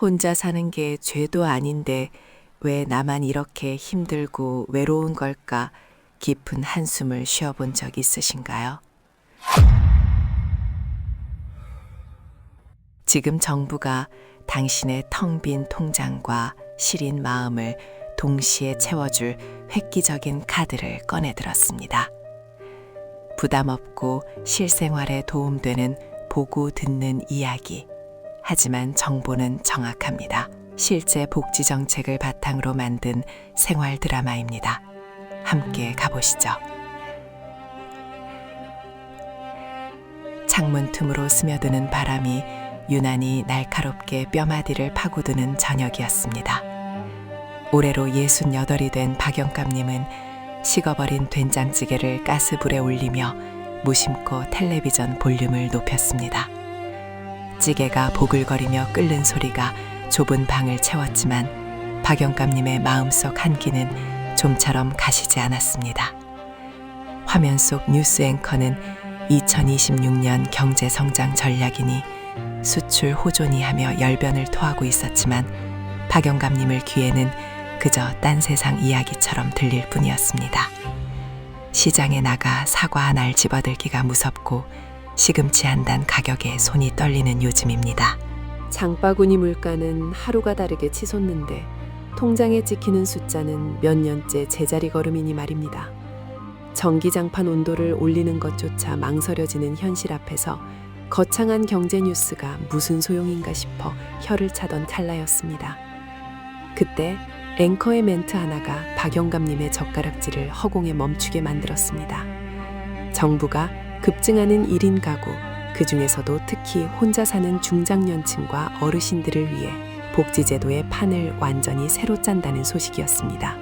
혼자 사는 게 죄도 아닌데 왜 나만 이렇게 힘들고 외로운 걸까 깊은 한숨을 쉬어본 적 있으신가요? 지금 정부가 당신의 텅 빈 통장과 시린 마음을 동시에 채워줄 획기적인 카드를 꺼내들었습니다. 부담 없고 실생활에 도움되는 보고 듣는 이야기. 하지만 정보는 정확합니다. 실제 복지 정책을 바탕으로 만든 생활 드라마입니다. 함께 가보시죠. 창문 틈으로 스며드는 바람이 유난히 날카롭게 뼈마디를 파고드는 저녁이었습니다. 올해로 68이 된 박영감님은 식어버린 된장찌개를 가스불에 올리며 무심코 텔레비전 볼륨을 높였습니다. 찌개가 보글거리며 끓는 소리가 좁은 방을 채웠지만 박영감님의 마음속 한기는 좀처럼 가시지 않았습니다. 화면 속 뉴스 앵커는 2026년 경제성장 전략이니 수출 호조니 하며 열변을 토하고 있었지만 박영감님을 귀에는 그저 딴 세상 이야기처럼 들릴 뿐이었습니다. 시장에 나가 사과 한 알 집어들기가 무섭고 시금치 한 단 가격에 손이 떨리는 요즘입니다. 장바구니 물가는 하루가 다르게 치솟는데 통장에 찍히는 숫자는 몇 년째 제자리 걸음이니 말입니다. 전기장판 온도를 올리는 것조차 망설여지는 현실 앞에서 거창한 경제 뉴스가 무슨 소용인가 싶어 혀를 차던 찰나였습니다. 그때 앵커의 멘트 하나가 박영감님의 젓가락질을 허공에 멈추게 만들었습니다. 정부가 급증하는 1인 가구, 그 중에서도 특히 혼자 사는 중장년층과 어르신들을 위해 복지제도의 판을 완전히 새로 짠다는 소식이었습니다.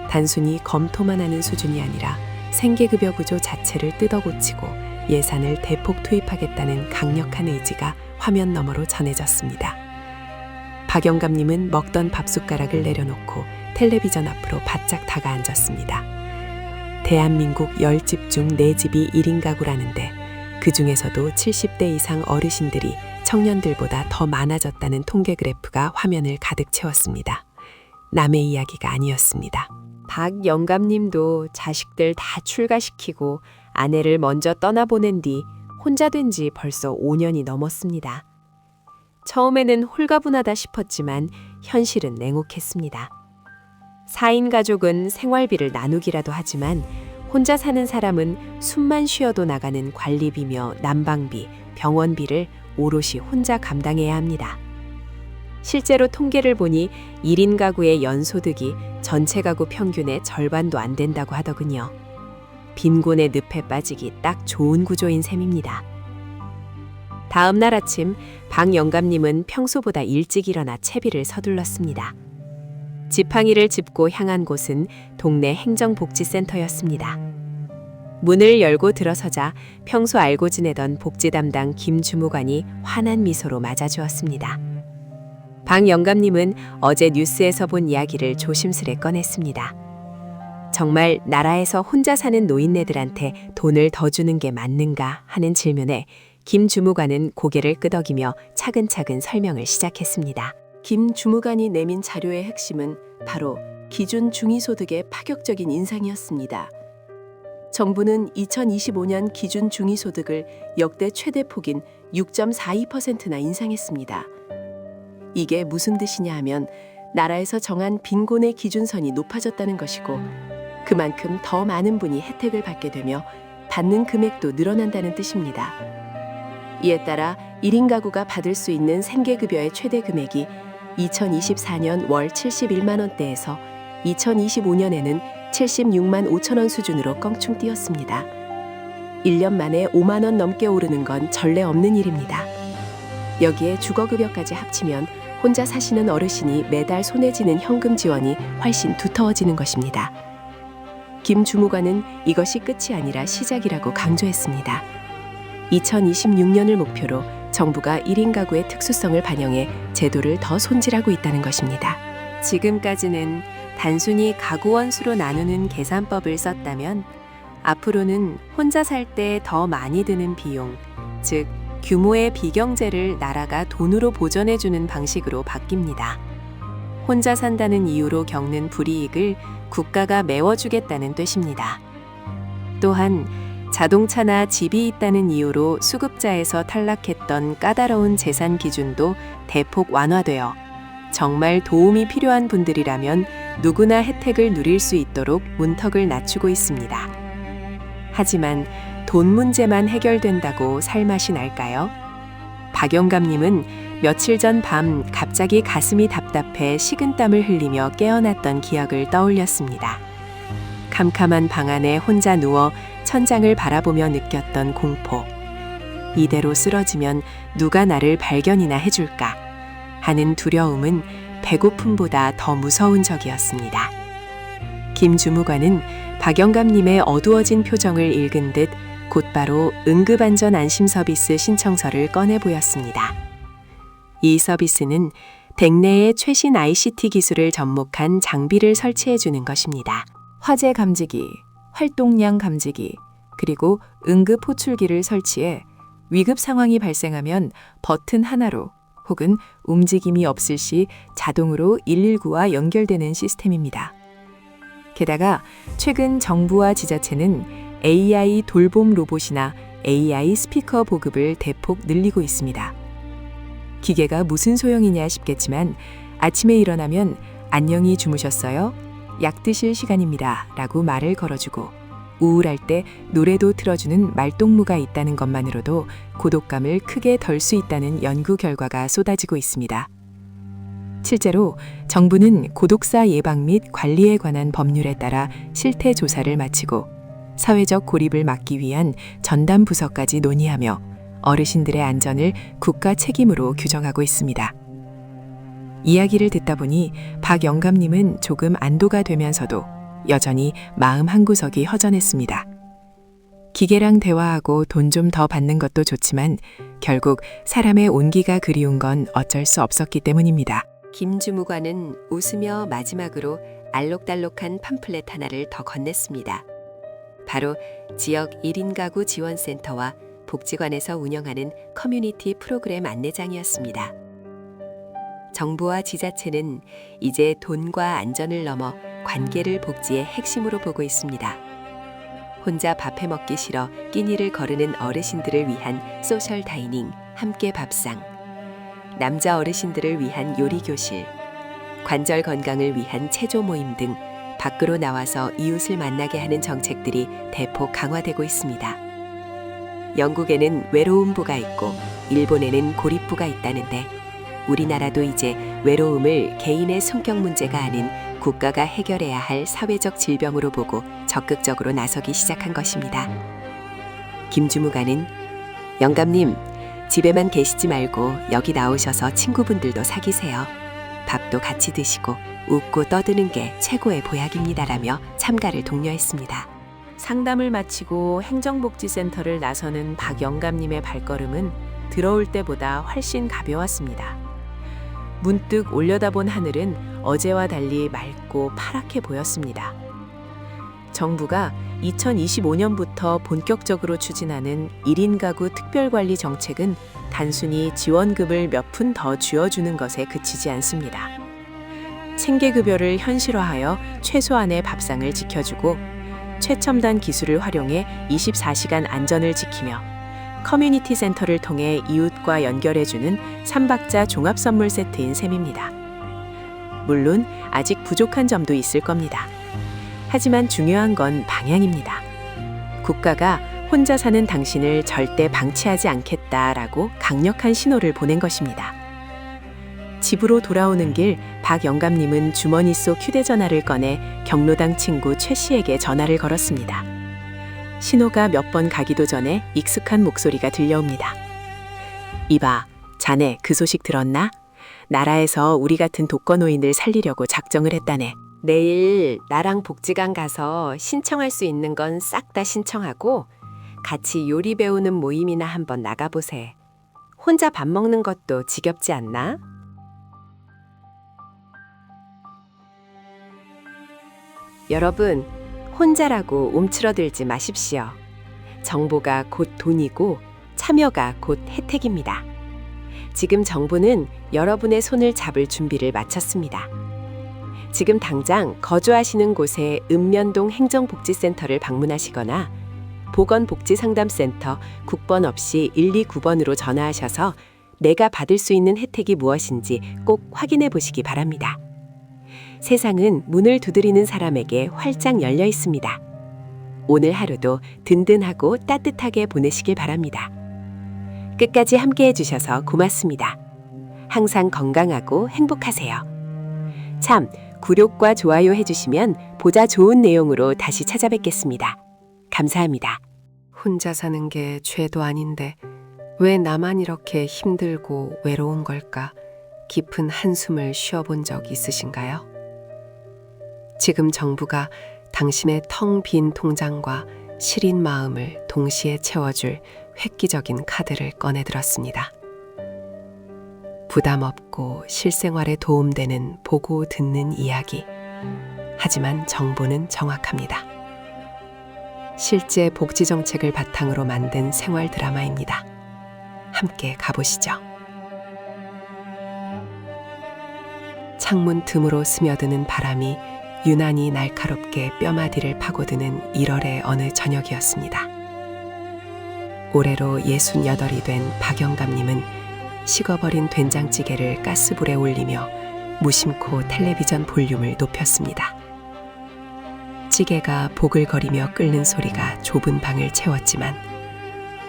단순히 검토만 하는 수준이 아니라 생계급여 구조 자체를 뜯어고치고 예산을 대폭 투입하겠다는 강력한 의지가 화면 너머로 전해졌습니다. 박영감님은 먹던 밥숟가락을 내려놓고 텔레비전 앞으로 바짝 다가앉았습니다. 대한민국 10집 중 4집이 1인 가구라는데 그 중에서도 70대 이상 어르신들이 청년들보다 더 많아졌다는 통계 그래프가 화면을 가득 채웠습니다. 남의 이야기가 아니었습니다. 박영감님도 자식들 다 출가시키고 아내를 먼저 떠나보낸 뒤 혼자 된 지 벌써 5년이 넘었습니다. 처음에는 홀가분하다 싶었지만 현실은 냉혹했습니다. 4인 가족은 생활비를 나누기라도 하지만 혼자 사는 사람은 숨만 쉬어도 나가는 관리비며 난방비, 병원비를 오롯이 혼자 감당해야 합니다. 실제로 통계를 보니 1인 가구의 연소득이 전체 가구 평균의 절반도 안 된다고 하더군요. 빈곤의 늪에 빠지기 딱 좋은 구조인 셈입니다. 다음 날 아침 박영감님은 평소보다 일찍 일어나 채비를 서둘렀습니다. 지팡이를 짚고 향한 곳은 동네 행정복지센터였습니다. 문을 열고 들어서자 평소 알고 지내던 복지 담당 김 주무관이 환한 미소로 맞아주었습니다. 박영감님은 어제 뉴스에서 본 이야기를 조심스레 꺼냈습니다. 정말 나라에서 혼자 사는 노인네들한테 돈을 더 주는 게 맞는가 하는 질문에 김 주무관은 고개를 끄덕이며 차근차근 설명을 시작했습니다. 김 주무관이 내민 자료의 핵심은 바로 기준 중위소득의 파격적인 인상이었습니다. 정부는 2025년 기준 중위소득을 역대 최대 폭인 6.42%나 인상했습니다. 이게 무슨 뜻이냐 하면 나라에서 정한 빈곤의 기준선이 높아졌다는 것이고 그만큼 더 많은 분이 혜택을 받게 되며 받는 금액도 늘어난다는 뜻입니다. 이에 따라 1인 가구가 받을 수 있는 생계급여의 최대 금액이 2024년 월 71만 원대에서 2025년에는 76만 5천 원 수준으로 껑충 뛰었습니다. 1년 만에 5만 원 넘게 오르는 건 전례 없는 일입니다. 여기에 주거급여까지 합치면 혼자 사시는 어르신이 매달 손에 쥐는 현금 지원이 훨씬 두터워지는 것입니다. 김 주무관은 이것이 끝이 아니라 시작이라고 강조했습니다. 2026년을 목표로 정부가 1인 가구의 특수성을 반영해 제도를 더 손질하고 있다는 것입니다. 지금까지는 단순히 가구 원수로 나누는 계산법을 썼다면 앞으로는 혼자 살 때 더 많이 드는 비용, 즉 규모의 비경제를 나라가 돈으로 보전해주는 방식으로 바뀝니다. 혼자 산다는 이유로 겪는 불이익을 국가가 메워주겠다는 뜻입니다. 또한 자동차나 집이 있다는 이유로 수급자에서 탈락했던 까다로운 재산 기준도 대폭 완화되어 정말 도움이 필요한 분들이라면 누구나 혜택을 누릴 수 있도록 문턱을 낮추고 있습니다. 하지만 돈 문제만 해결된다고 살맛이 날까요? 박 영감님은 며칠 전 밤 갑자기 가슴이 답답해 식은땀을 흘리며 깨어났던 기억을 떠올렸습니다. 캄캄한 방 안에 혼자 누워 천장을 바라보며 느꼈던 공포. 이대로 쓰러지면 누가 나를 발견이나 해줄까 하는 두려움은 배고픔보다 더 무서운 적이었습니다. 김 주무관은 박 영감님의 어두워진 표정을 읽은 듯 곧바로 응급안전안심서비스 신청서를 꺼내 보였습니다. 이 서비스는 댁내에 최신 ICT 기술을 접목한 장비를 설치해 주는 것입니다. 화재 감지기, 활동량 감지기, 그리고 응급 호출기를 설치해 위급 상황이 발생하면 버튼 하나로 혹은 움직임이 없을 시 자동으로 119와 연결되는 시스템입니다. 게다가 최근 정부와 지자체는 AI 돌봄 로봇이나 AI 스피커 보급을 대폭 늘리고 있습니다. 기계가 무슨 소용이냐 싶겠지만 아침에 일어나면 안녕히 주무셨어요? 약 드실 시간입니다. 라고 말을 걸어주고 우울할 때 노래도 틀어주는 말동무가 있다는 것만으로도 고독감을 크게 덜 수 있다는 연구 결과가 쏟아지고 있습니다. 실제로 정부는 고독사 예방 및 관리에 관한 법률에 따라 실태 조사를 마치고 사회적 고립을 막기 위한 전담 부서까지 논의하며 어르신들의 안전을 국가 책임으로 규정하고 있습니다. 이야기를 듣다 보니 박 영감님은 조금 안도가 되면서도 여전히 마음 한구석이 허전했습니다. 기계랑 대화하고 돈 좀 더 받는 것도 좋지만 결국 사람의 온기가 그리운 건 어쩔 수 없었기 때문입니다. 김 주무관은 웃으며 마지막으로 알록달록한 팜플렛 하나를 더 건넸습니다. 바로 지역 1인 가구 지원센터와 복지관에서 운영하는 커뮤니티 프로그램 안내장이었습니다. 정부와 지자체는 이제 돈과 안전을 넘어 관계를 복지의 핵심으로 보고 있습니다. 혼자 밥해 먹기 싫어 끼니를 거르는 어르신들을 위한 소셜 다이닝, 함께 밥상, 남자 어르신들을 위한 요리 교실, 관절 건강을 위한 체조 모임 등 밖으로 나와서 이웃을 만나게 하는 정책들이 대폭 강화되고 있습니다. 영국에는 외로움부가 있고 일본에는 고립부가 있다는데 우리나라도 이제 외로움을 개인의 성격 문제가 아닌 국가가 해결해야 할 사회적 질병으로 보고 적극적으로 나서기 시작한 것입니다. 김 주무관은 영감님, 집에만 계시지 말고 여기 나오셔서 친구분들도 사귀세요. 밥도 같이 드시고 웃고 떠드는 게 최고의 보약입니다라며 참가를 독려했습니다. 상담을 마치고 행정복지센터를 나서는 박 영감님의 발걸음은 들어올 때보다 훨씬 가벼웠습니다. 문득 올려다본 하늘은 어제와 달리 맑고 파랗게 보였습니다. 정부가 2025년부터 본격적으로 추진하는 1인 가구 특별관리 정책은 단순히 지원금을 몇 푼 더 쥐어주는 것에 그치지 않습니다. 생계급여를 현실화하여 최소한의 밥상을 지켜주고 최첨단 기술을 활용해 24시간 안전을 지키며 커뮤니티 센터를 통해 이웃과 연결해주는 3박자 종합선물 세트인 셈입니다. 물론 아직 부족한 점도 있을 겁니다. 하지만 중요한 건 방향입니다. 국가가 혼자 사는 당신을 절대 방치하지 않겠다라고 강력한 신호를 보낸 것입니다. 집으로 돌아오는 길 박 영감님은 주머니 속 휴대전화를 꺼내 경로당 친구 최 씨에게 전화를 걸었습니다. 신호가 몇 번 가기도 전에 익숙한 목소리가 들려옵니다. 이봐, 자네 그 소식 들었나? 나라에서 우리 같은 독거노인들 살리려고 작정을 했다네. 내일 나랑 복지관 가서 신청할 수 있는 건 싹 다 신청하고 같이 요리 배우는 모임이나 한번 나가보세. 혼자 밥 먹는 것도 지겹지 않나? 여러분, 혼자라고 움츠러들지 마십시오. 정보가 곧 돈이고 참여가 곧 혜택입니다. 지금 정부는 여러분의 손을 잡을 준비를 마쳤습니다. 지금 당장 거주하시는 곳의 읍면동 행정복지센터를 방문하시거나 보건복지상담센터 국번 없이 129번으로 전화하셔서 내가 받을 수 있는 혜택이 무엇인지 꼭 확인해 보시기 바랍니다. 세상은 문을 두드리는 사람에게 활짝 열려 있습니다. 오늘 하루도 든든하고 따뜻하게 보내시길 바랍니다. 끝까지 함께 해주셔서 고맙습니다. 항상 건강하고 행복하세요. 참, 구독과 좋아요 해주시면 보다 좋은 내용으로 다시 찾아뵙겠습니다. 감사합니다. 혼자 사는 게 죄도 아닌데 왜 나만 이렇게 힘들고 외로운 걸까? 깊은 한숨을 쉬어본 적 있으신가요? 지금 정부가 당신의 텅 빈 통장과 시린 마음을 동시에 채워줄 획기적인 카드를 꺼내들었습니다. 부담 없고 실생활에 도움되는 보고 듣는 이야기. 하지만 정보는 정확합니다. 실제 복지 정책을 바탕으로 만든 생활 드라마입니다. 함께 가보시죠. 창문 틈으로 스며드는 바람이 유난히 날카롭게 뼈마디를 파고드는 1월의 어느 저녁이었습니다. 올해로 68이 된 박영감님은 식어버린 된장찌개를 가스불에 올리며 무심코 텔레비전 볼륨을 높였습니다. 찌개가 보글거리며 끓는 소리가 좁은 방을 채웠지만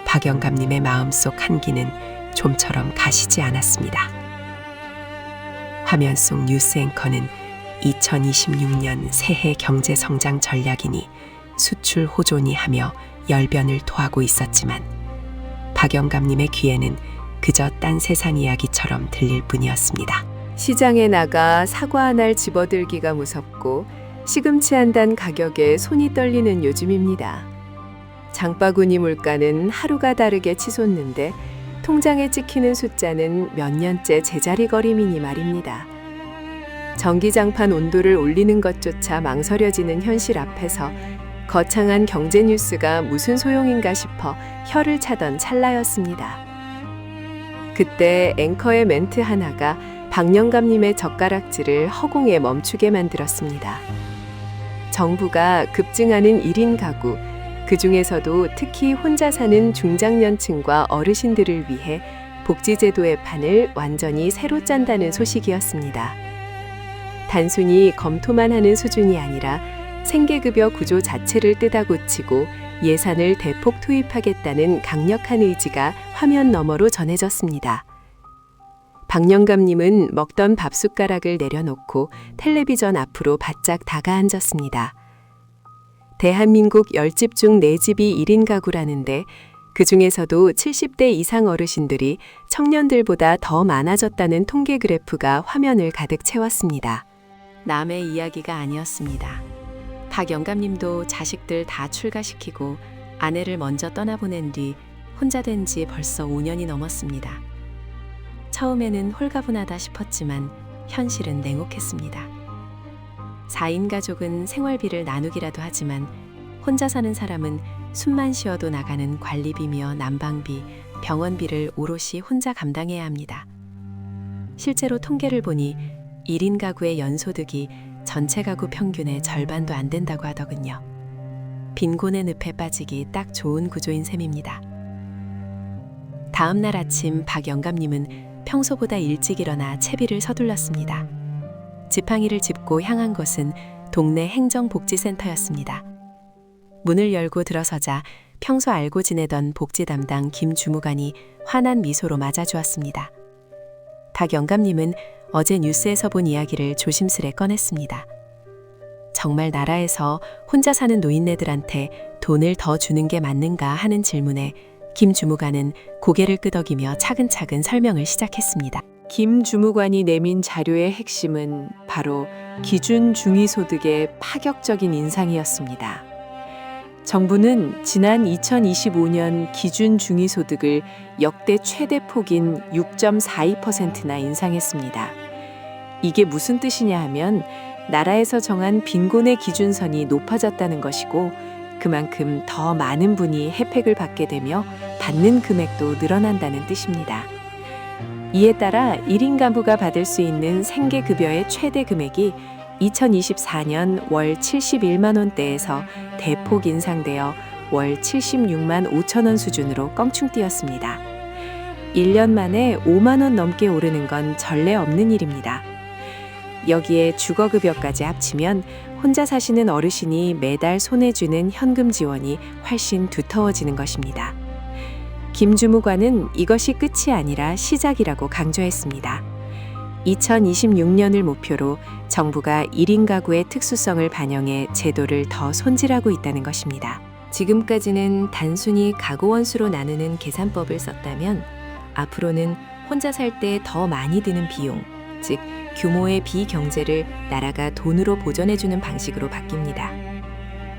박영감님의 마음속 한기는 좀처럼 가시지 않았습니다. 화면 속 뉴스 앵커는 2026년 새해 경제 성장 전략이니 수출 호조니 하며 열변을 토하고 있었지만 박영감님의 귀에는 그저 딴 세상 이야기처럼 들릴 뿐이었습니다. 시장에 나가 사과 한 알 집어들기가 무섭고 시금치 한 단 가격에 손이 떨리는 요즘입니다. 장바구니 물가는 하루가 다르게 치솟는데 통장에 찍히는 숫자는 몇 년째 제자리 걸음이니 말입니다. 전기장판 온도를 올리는 것조차 망설여지는 현실 앞에서 거창한 경제 뉴스가 무슨 소용인가 싶어 혀를 차던 찰나였습니다. 그때 앵커의 멘트 하나가 박영감님의 젓가락질을 허공에 멈추게 만들었습니다. 정부가 급증하는 1인 가구, 그 중에서도 특히 혼자 사는 중장년층과 어르신들을 위해 복지제도의 판을 완전히 새로 짠다는 소식이었습니다. 단순히 검토만 하는 수준이 아니라 생계급여 구조 자체를 뜯어고치고 예산을 대폭 투입하겠다는 강력한 의지가 화면 너머로 전해졌습니다. 박영감님은 먹던 밥숟가락을 내려놓고 텔레비전 앞으로 바짝 다가앉았습니다. 대한민국 10집 중 4집이 1인 가구라는데 그 중에서도 70대 이상 어르신들이 청년들보다 더 많아졌다는 통계 그래프가 화면을 가득 채웠습니다. 남의 이야기가 아니었습니다. 박영감님도 자식들 다 출가시키고 아내를 먼저 떠나보낸 뒤 혼자 된 지 벌써 5년이 넘었습니다. 처음에는 홀가분하다 싶었지만 현실은 냉혹했습니다. 4인 가족은 생활비를 나누기라도 하지만 혼자 사는 사람은 숨만 쉬어도 나가는 관리비며 난방비, 병원비를 오롯이 혼자 감당해야 합니다. 실제로 통계를 보니 1인 가구의 연소득이 전체 가구 평균의 절반도 안 된다고 하더군요. 빈곤의 늪에 빠지기 딱 좋은 구조인 셈입니다. 다음 날 아침 박영감님은 평소보다 일찍 일어나 채비를 서둘렀습니다. 지팡이를 짚고 향한 곳은 동네 행정복지센터였습니다. 문을 열고 들어서자 평소 알고 지내던 복지 담당 김 주무관이 환한 미소로 맞아주었습니다. 박영감님은 어제 뉴스에서 본 이야기를 조심스레 꺼냈습니다. 정말 나라에서 혼자 사는 노인네들한테 돈을 더 주는 게 맞는가 하는 질문에 김 주무관은 고개를 끄덕이며 차근차근 설명을 시작했습니다. 김 주무관이 내민 자료의 핵심은 바로 기준 중위소득의 파격적인 인상이었습니다. 정부는 지난 2025년 기준 중위소득을 역대 최대 폭인 6.42%나 인상했습니다. 이게 무슨 뜻이냐 하면 나라에서 정한 빈곤의 기준선이 높아졌다는 것이고 그만큼 더 많은 분이 혜택을 받게 되며 받는 금액도 늘어난다는 뜻입니다. 이에 따라 1인 가구가 받을 수 있는 생계급여의 최대 금액이 2024년 월 71만 원대에서 대폭 인상되어 월 76만 5천 원 수준으로 껑충 뛰었습니다. 1년 만에 5만 원 넘게 오르는 건 전례 없는 일입니다. 여기에 주거급여까지 합치면 혼자 사시는 어르신이 매달 손에 쥐는 현금 지원이 훨씬 두터워지는 것입니다. 김 주무관은 이것이 끝이 아니라 시작이라고 강조했습니다. 2026년을 목표로 정부가 1인 가구의 특수성을 반영해 제도를 더 손질하고 있다는 것입니다. 지금까지는 단순히 가구 원수로 나누는 계산법을 썼다면 앞으로는 혼자 살 때 더 많이 드는 비용, 즉 규모의 비경제를 나라가 돈으로 보전해주는 방식으로 바뀝니다.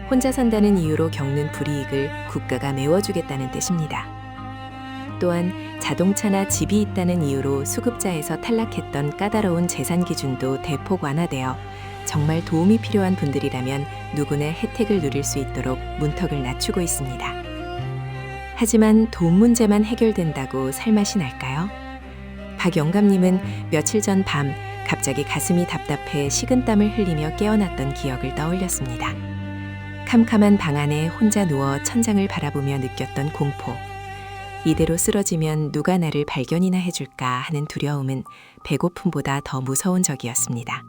혼자 산다는 이유로 겪는 불이익을 국가가 메워주겠다는 뜻입니다. 또한 자동차나 집이 있다는 이유로 수급자에서 탈락했던 까다로운 재산 기준도 대폭 완화되어 정말 도움이 필요한 분들이라면 누구나 혜택을 누릴 수 있도록 문턱을 낮추고 있습니다. 하지만 돈 문제만 해결된다고 살맛이 날까요? 박 영감님은 며칠 전 밤 갑자기 가슴이 답답해 식은땀을 흘리며 깨어났던 기억을 떠올렸습니다. 캄캄한 방 안에 혼자 누워 천장을 바라보며 느꼈던 공포. 이대로 쓰러지면 누가 나를 발견이나 해줄까 하는 두려움은 배고픔보다 더 무서운 적이었습니다.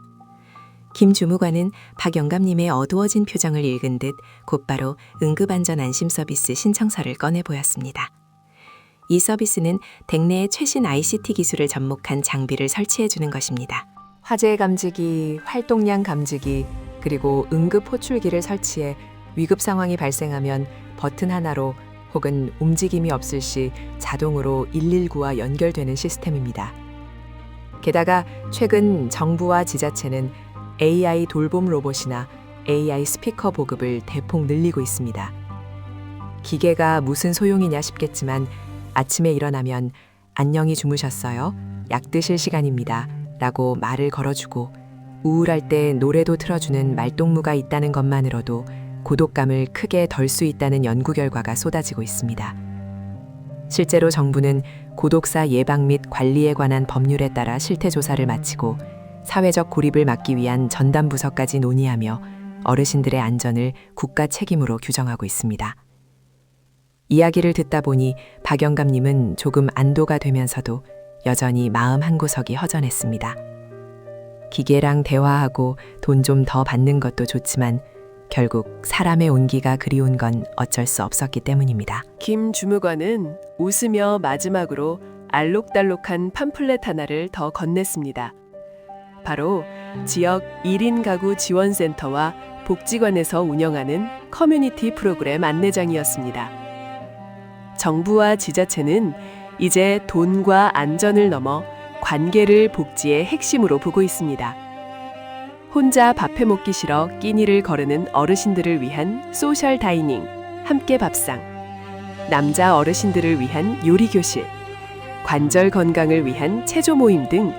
김 주무관은 박 영감님의 어두워진 표정을 읽은 듯 곧바로 응급안전안심서비스 신청서를 꺼내 보였습니다. 이 서비스는 댁내의 최신 ICT 기술을 접목한 장비를 설치해 주는 것입니다. 화재 감지기, 활동량 감지기, 그리고 응급 호출기를 설치해 위급 상황이 발생하면 버튼 하나로 혹은 움직임이 없을 시 자동으로 119와 연결되는 시스템입니다. 게다가 최근 정부와 지자체는 AI 돌봄 로봇이나 AI 스피커 보급을 대폭 늘리고 있습니다. 기계가 무슨 소용이냐 싶겠지만 아침에 일어나면 안녕히 주무셨어요? 약 드실 시간입니다. 라고 말을 걸어주고 우울할 때 노래도 틀어주는 말동무가 있다는 것만으로도 고독감을 크게 덜 수 있다는 연구 결과가 쏟아지고 있습니다. 실제로 정부는 고독사 예방 및 관리에 관한 법률에 따라 실태 조사를 마치고 사회적 고립을 막기 위한 전담 부서까지 논의하며 어르신들의 안전을 국가 책임으로 규정하고 있습니다. 이야기를 듣다 보니 박 영감님은 조금 안도가 되면서도 여전히 마음 한구석이 허전했습니다. 기계랑 대화하고 돈 좀 더 받는 것도 좋지만 결국 사람의 온기가 그리운 건 어쩔 수 없었기 때문입니다. 김 주무관은 웃으며 마지막으로 알록달록한 팜플렛 하나를 더 건넸습니다. 바로 지역 1인 가구 지원센터와 복지관에서 운영하는 커뮤니티 프로그램 안내장이었습니다. 정부와 지자체는 이제 돈과 안전을 넘어 관계를 복지의 핵심으로 보고 있습니다. 혼자 밥해 먹기 싫어 끼니를 거르는 어르신들을 위한 소셜 다이닝, 함께 밥상, 남자 어르신들을 위한 요리 교실, 관절 건강을 위한 체조 모임 등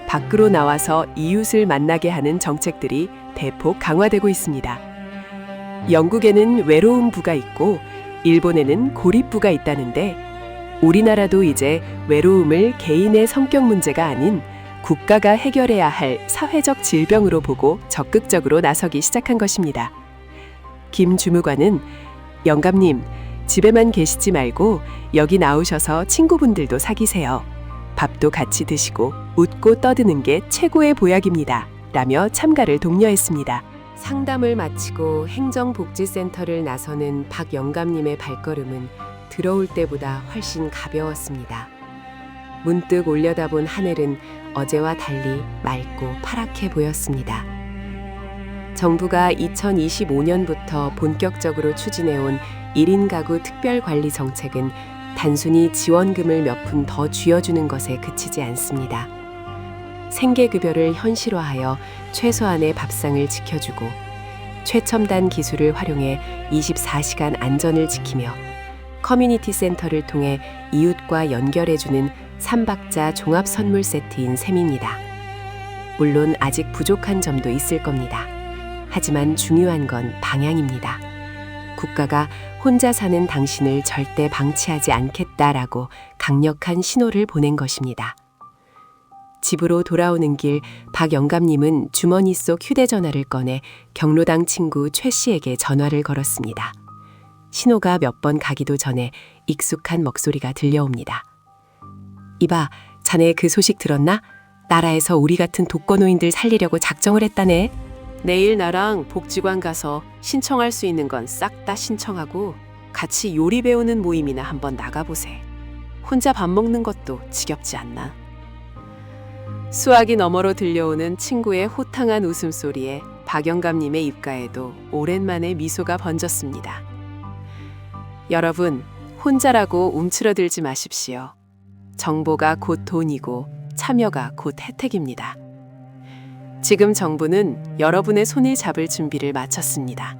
밖으로 나와서 이웃을 만나게 하는 정책들이 대폭 강화되고 있습니다. 영국에는 외로움 부가 있고 일본에는 고립부가 있다는데 우리나라도 이제 외로움을 개인의 성격 문제가 아닌 국가가 해결해야 할 사회적 질병으로 보고 적극적으로 나서기 시작한 것입니다. 김 주무관은 영감님, 집에만 계시지 말고 여기 나오셔서 친구분들도 사귀세요. 밥도 같이 드시고 웃고 떠드는 게 최고의 보약입니다. 라며 참가를 독려했습니다. 상담을 마치고 행정복지센터를 나서는 박 영감님의 발걸음은 들어올 때보다 훨씬 가벼웠습니다. 문득 올려다본 하늘은 어제와 달리 맑고 파랗게 보였습니다. 정부가 2025년부터 본격적으로 추진해온 1인 가구 특별관리 정책은 단순히 지원금을 몇 푼 더 쥐어주는 것에 그치지 않습니다. 생계급여를 현실화하여 최소한의 밥상을 지켜주고 최첨단 기술을 활용해 24시간 안전을 지키며 커뮤니티 센터를 통해 이웃과 연결해주는 3박자 종합 선물 세트인 셈입니다. 물론 아직 부족한 점도 있을 겁니다. 하지만 중요한 건 방향입니다. 국가가 혼자 사는 당신을 절대 방치하지 않겠다라고 강력한 신호를 보낸 것입니다. 집으로 돌아오는 길 박 영감님은 주머니 속 휴대전화를 꺼내 경로당 친구 최 씨에게 전화를 걸었습니다. 신호가 몇 번 가기도 전에 익숙한 목소리가 들려옵니다. 이봐, 자네 그 소식 들었나? 나라에서 우리 같은 독거노인들 살리려고 작정을 했다네. 내일 나랑 복지관 가서 신청할 수 있는 건 싹 다 신청하고 같이 요리 배우는 모임이나 한번 나가보세. 혼자 밥 먹는 것도 지겹지 않나? 수화기 너머로 들려오는 친구의 호탕한 웃음소리에 박영감님의 입가에도 오랜만에 미소가 번졌습니다. 여러분, 혼자라고 움츠러들지 마십시오. 정보가 곧 돈이고 참여가 곧 혜택입니다. 지금 정부는 여러분의 손을 잡을 준비를 마쳤습니다.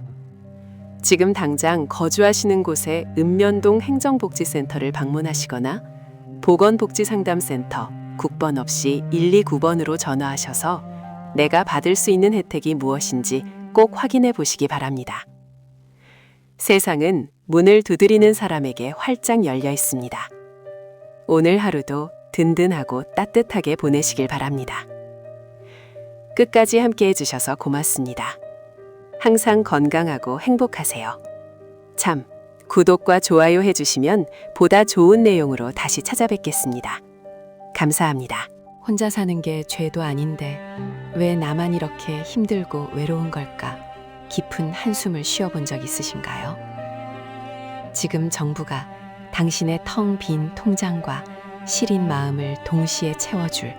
지금 당장 거주하시는 곳의 읍면동 행정복지센터를 방문하시거나 보건복지상담센터 국번 없이 129번으로 전화하셔서 내가 받을 수 있는 혜택이 무엇인지 꼭 확인해 보시기 바랍니다. 세상은 문을 두드리는 사람에게 활짝 열려 있습니다. 오늘 하루도 든든하고 따뜻하게 보내시길 바랍니다. 끝까지 함께 해주셔서 고맙습니다. 항상 건강하고 행복하세요. 참, 구독과 좋아요 해주시면 보다 좋은 내용으로 다시 찾아뵙겠습니다. 감사합니다. 혼자 사는 게 죄도 아닌데 왜 나만 이렇게 힘들고 외로운 걸까? 깊은 한숨을 쉬어본 적 있으신가요? 지금 정부가 당신의 텅 빈 통장과 시린 마음을 동시에 채워줄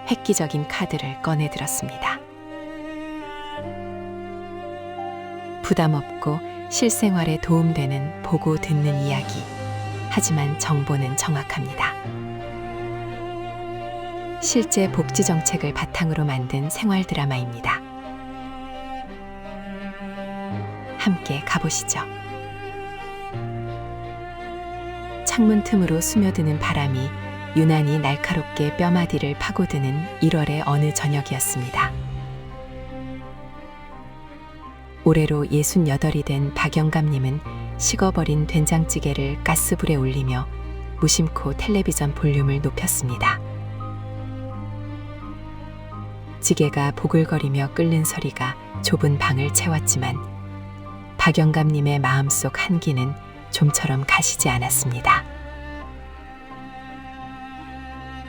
획기적인 카드를 꺼내들었습니다. 부담 없고 실생활에 도움되는 보고 듣는 이야기. 하지만 정보는 정확합니다. 실제 복지 정책을 바탕으로 만든 생활 드라마입니다. 함께 가보시죠. 창문 틈으로 스며드는 바람이 유난히 날카롭게 뼈마디를 파고드는 1월의 어느 저녁이었습니다. 올해로 68이 된 박영감님은 식어버린 된장찌개를 가스불에 올리며 무심코 텔레비전 볼륨을 높였습니다. 찌개가 보글거리며 끓는 소리가 좁은 방을 채웠지만 박영감님의 마음속 한기는 좀처럼 가시지 않았습니다.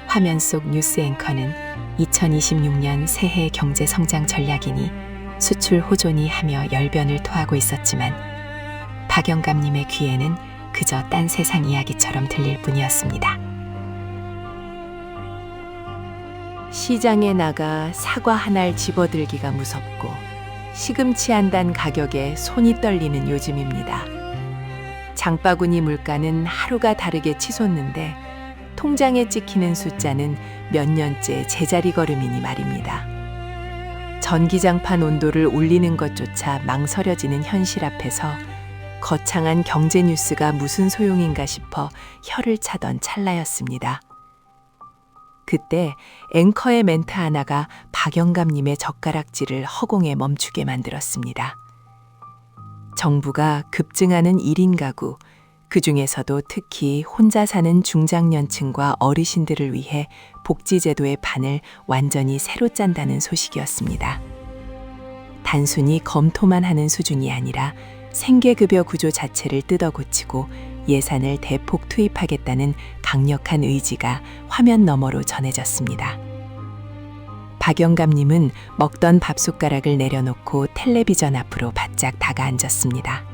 화면 속 뉴스 앵커는 2026년 새해 경제 성장 전략이니 수출 호조니 하며 열변을 토하고 있었지만 박영감님의 귀에는 그저 딴 세상 이야기처럼 들릴 뿐이었습니다. 시장에 나가 사과 한 알 집어들기가 무섭고 시금치 한 단 가격에 손이 떨리는 요즘입니다. 장바구니 물가는 하루가 다르게 치솟는데 통장에 찍히는 숫자는 몇 년째 제자리 걸음이니 말입니다. 전기장판 온도를 올리는 것조차 망설여지는 현실 앞에서 거창한 경제 뉴스가 무슨 소용인가 싶어 혀를 차던 찰나였습니다. 그때 앵커의 멘트 하나가 박영감님의 젓가락질을 허공에 멈추게 만들었습니다. 정부가 급증하는 1인 가구, 그 중에서도 특히 혼자 사는 중장년층과 어르신들을 위해 복지제도의 판을 완전히 새로 짠다는 소식이었습니다. 단순히 검토만 하는 수준이 아니라 생계급여 구조 자체를 뜯어고치고 예산을 대폭 투입하겠다는 강력한 의지가 화면 너머로 전해졌습니다. 박영감님은 먹던 밥숟가락을 내려놓고 텔레비전 앞으로 바짝 다가앉았습니다.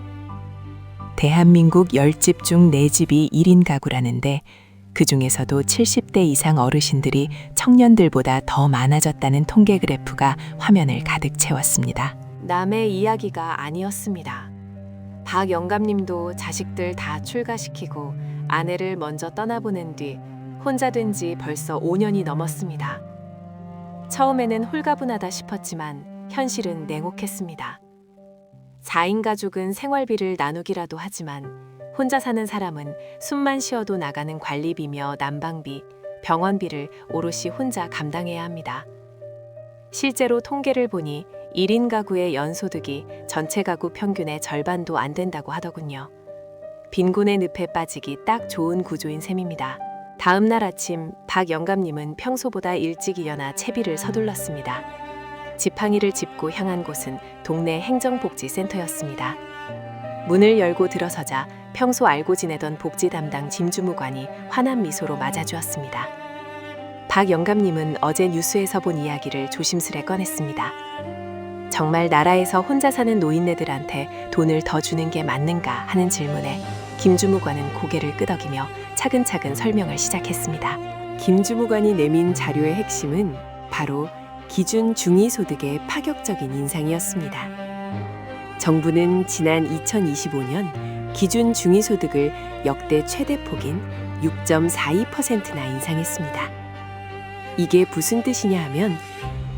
대한민국 10집 중 4집이 1인 가구라는데 그 중에서도 70대 이상 어르신들이 청년들보다 더 많아졌다는 통계 그래프가 화면을 가득 채웠습니다. 남의 이야기가 아니었습니다. 박 영감님도 자식들 다 출가시키고 아내를 먼저 떠나보낸 뒤 혼자 된 지 벌써 5년이 넘었습니다. 처음에는 홀가분하다 싶었지만 현실은 냉혹했습니다. 4인 가족은 생활비를 나누기라도 하지만 혼자 사는 사람은 숨만 쉬어도 나가는 관리비며 난방비, 병원비를 오롯이 혼자 감당해야 합니다. 실제로 통계를 보니 1인 가구의 연소득이 전체 가구 평균의 절반도 안 된다고 하더군요. 빈곤의 늪에 빠지기 딱 좋은 구조인 셈입니다. 다음 날 아침 박 영감님은 평소보다 일찍 일어나 채비를 서둘렀습니다. 지팡이를 짚고 향한 곳은 동네 행정복지센터였습니다. 문을 열고 들어서자 평소 알고 지내던 복지 담당 짐주무관이 환한 미소로 맞아주었습니다. 박 영감님은 어제 뉴스에서 본 이야기를 조심스레 꺼냈습니다. 정말 나라에서 혼자 사는 노인네들한테 돈을 더 주는 게 맞는가 하는 질문에 김주무관은 고개를 끄덕이며 차근차근 설명을 시작했습니다. 김주무관이 내민 자료의 핵심은 바로 기준 중위소득의 파격적인 인상이었습니다. 정부는 지난 2025년 기준 중위소득을 역대 최대폭인 6.42%나 인상했습니다. 이게 무슨 뜻이냐 하면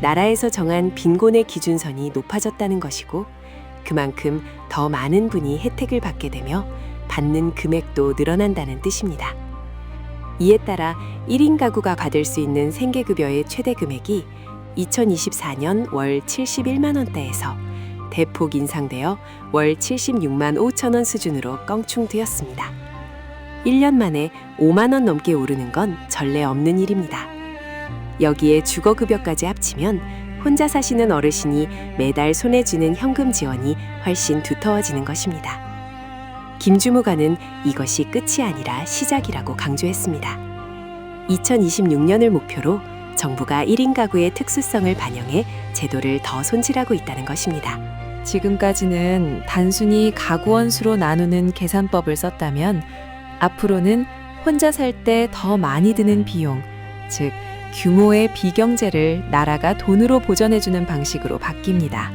나라에서 정한 빈곤의 기준선이 높아졌다는 것이고 그만큼 더 많은 분이 혜택을 받게 되며 받는 금액도 늘어난다는 뜻입니다. 이에 따라 1인 가구가 받을 수 있는 생계급여의 최대 금액이 2024년 월 71만 원대에서 대폭 인상되어 월 76만 5천 원 수준으로 껑충되었습니다. 1년 만에 5만 원 넘게 오르는 건 전례 없는 일입니다. 여기에 주거급여까지 합치면 혼자 사시는 어르신이 매달 손에 쥐는 현금 지원이 훨씬 두터워지는 것입니다. 김주무관은 이것이 끝이 아니라 시작이라고 강조했습니다. 2026년을 목표로 정부가 1인 가구의 특수성을 반영해 제도를 더 손질하고 있다는 것입니다. 지금까지는 단순히 가구원 수로 나누는 계산법을 썼다면 앞으로는 혼자 살 때 더 많이 드는 비용, 즉 규모의 비경제를 나라가 돈으로 보전해주는 방식으로 바뀝니다.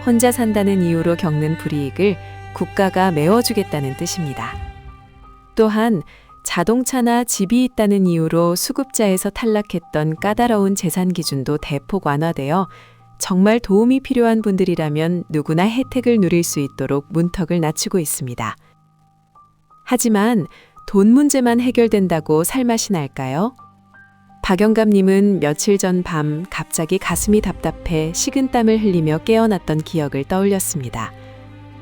혼자 산다는 이유로 겪는 불이익을 국가가 메워주겠다는 뜻입니다. 또한 자동차나 집이 있다는 이유로 수급자에서 탈락했던 까다로운 재산 기준도 대폭 완화되어 정말 도움이 필요한 분들이라면 누구나 혜택을 누릴 수 있도록 문턱을 낮추고 있습니다. 하지만 돈 문제만 해결된다고 살맛이 날까요? 박 영감님은 며칠 전 밤 갑자기 가슴이 답답해 식은땀을 흘리며 깨어났던 기억을 떠올렸습니다.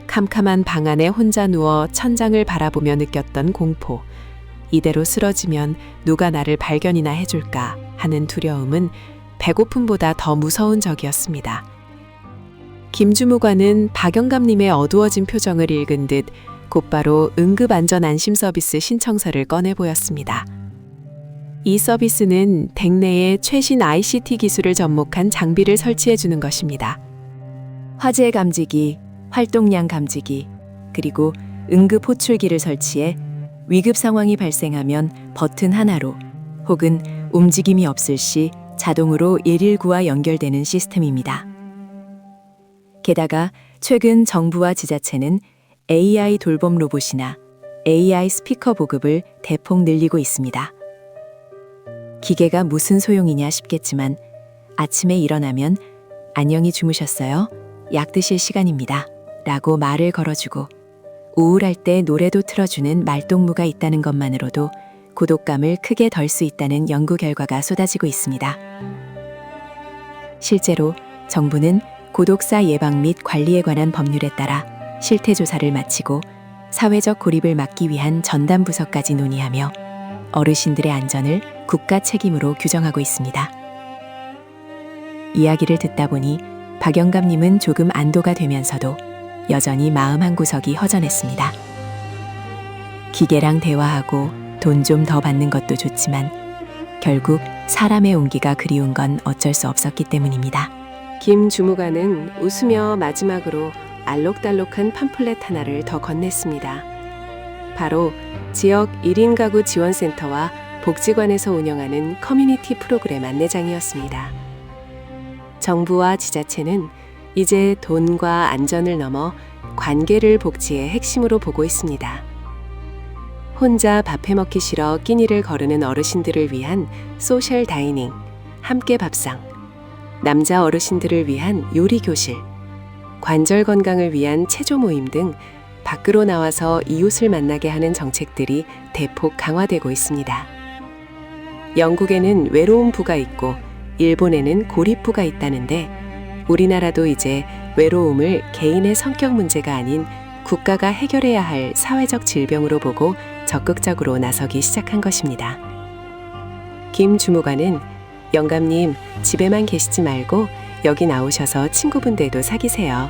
캄캄한 방 안에 혼자 누워 천장을 바라보며 느꼈던 공포. 이대로 쓰러지면 누가 나를 발견이나 해줄까 하는 두려움은 배고픔보다 더 무서운 적이었습니다. 김주무관은 박 영감님의 어두워진 표정을 읽은 듯 곧바로 응급안전안심서비스 신청서를 꺼내 보였습니다. 이 서비스는 댁내에 최신 ICT 기술을 접목한 장비를 설치해 주는 것입니다. 화재 감지기, 활동량 감지기, 그리고 응급 호출기를 설치해 위급 상황이 발생하면 버튼 하나로 혹은 움직임이 없을 시 자동으로 119와 연결되는 시스템입니다. 게다가 최근 정부와 지자체는 AI 돌봄 로봇이나 AI 스피커 보급을 대폭 늘리고 있습니다. 기계가 무슨 소용이냐 싶겠지만 아침에 일어나면 안녕히 주무셨어요? 약 드실 시간입니다. 라고 말을 걸어주고 우울할 때 노래도 틀어주는 말동무가 있다는 것만으로도 고독감을 크게 덜 수 있다는 연구 결과가 쏟아지고 있습니다. 실제로 정부는 고독사 예방 및 관리에 관한 법률에 따라 실태조사를 마치고 사회적 고립을 막기 위한 전담 부서까지 논의하며 어르신들의 안전을 국가 책임으로 규정하고 있습니다. 이야기를 듣다 보니 박 영감님은 조금 안도가 되면서도 여전히 마음 한구석이 허전했습니다. 기계랑 대화하고 돈 좀 더 받는 것도 좋지만 결국 사람의 온기가 그리운 건 어쩔 수 없었기 때문입니다. 김 주무관은 웃으며 마지막으로 알록달록한 팜플렛 하나를 더 건넸습니다. 바로 지역 1인 가구 지원센터와 복지관에서 운영하는 커뮤니티 프로그램 안내장이었습니다. 정부와 지자체는 이제 돈과 안전을 넘어 관계를 복지의 핵심으로 보고 있습니다. 혼자 밥 해먹기 싫어 끼니를 거르는 어르신들을 위한 소셜 다이닝, 함께 밥상, 남자 어르신들을 위한 요리 교실, 관절 건강을 위한 체조 모임 등 밖으로 나와서 이웃을 만나게 하는 정책들이 대폭 강화되고 있습니다. 영국에는 외로운 부가 있고 일본에는 고립부가 있다는데 우리나라도 이제 외로움을 개인의 성격 문제가 아닌 국가가 해결해야 할 사회적 질병으로 보고 적극적으로 나서기 시작한 것입니다. 김 주무관은 영감님, 집에만 계시지 말고 여기 나오셔서 친구분들도 사귀세요.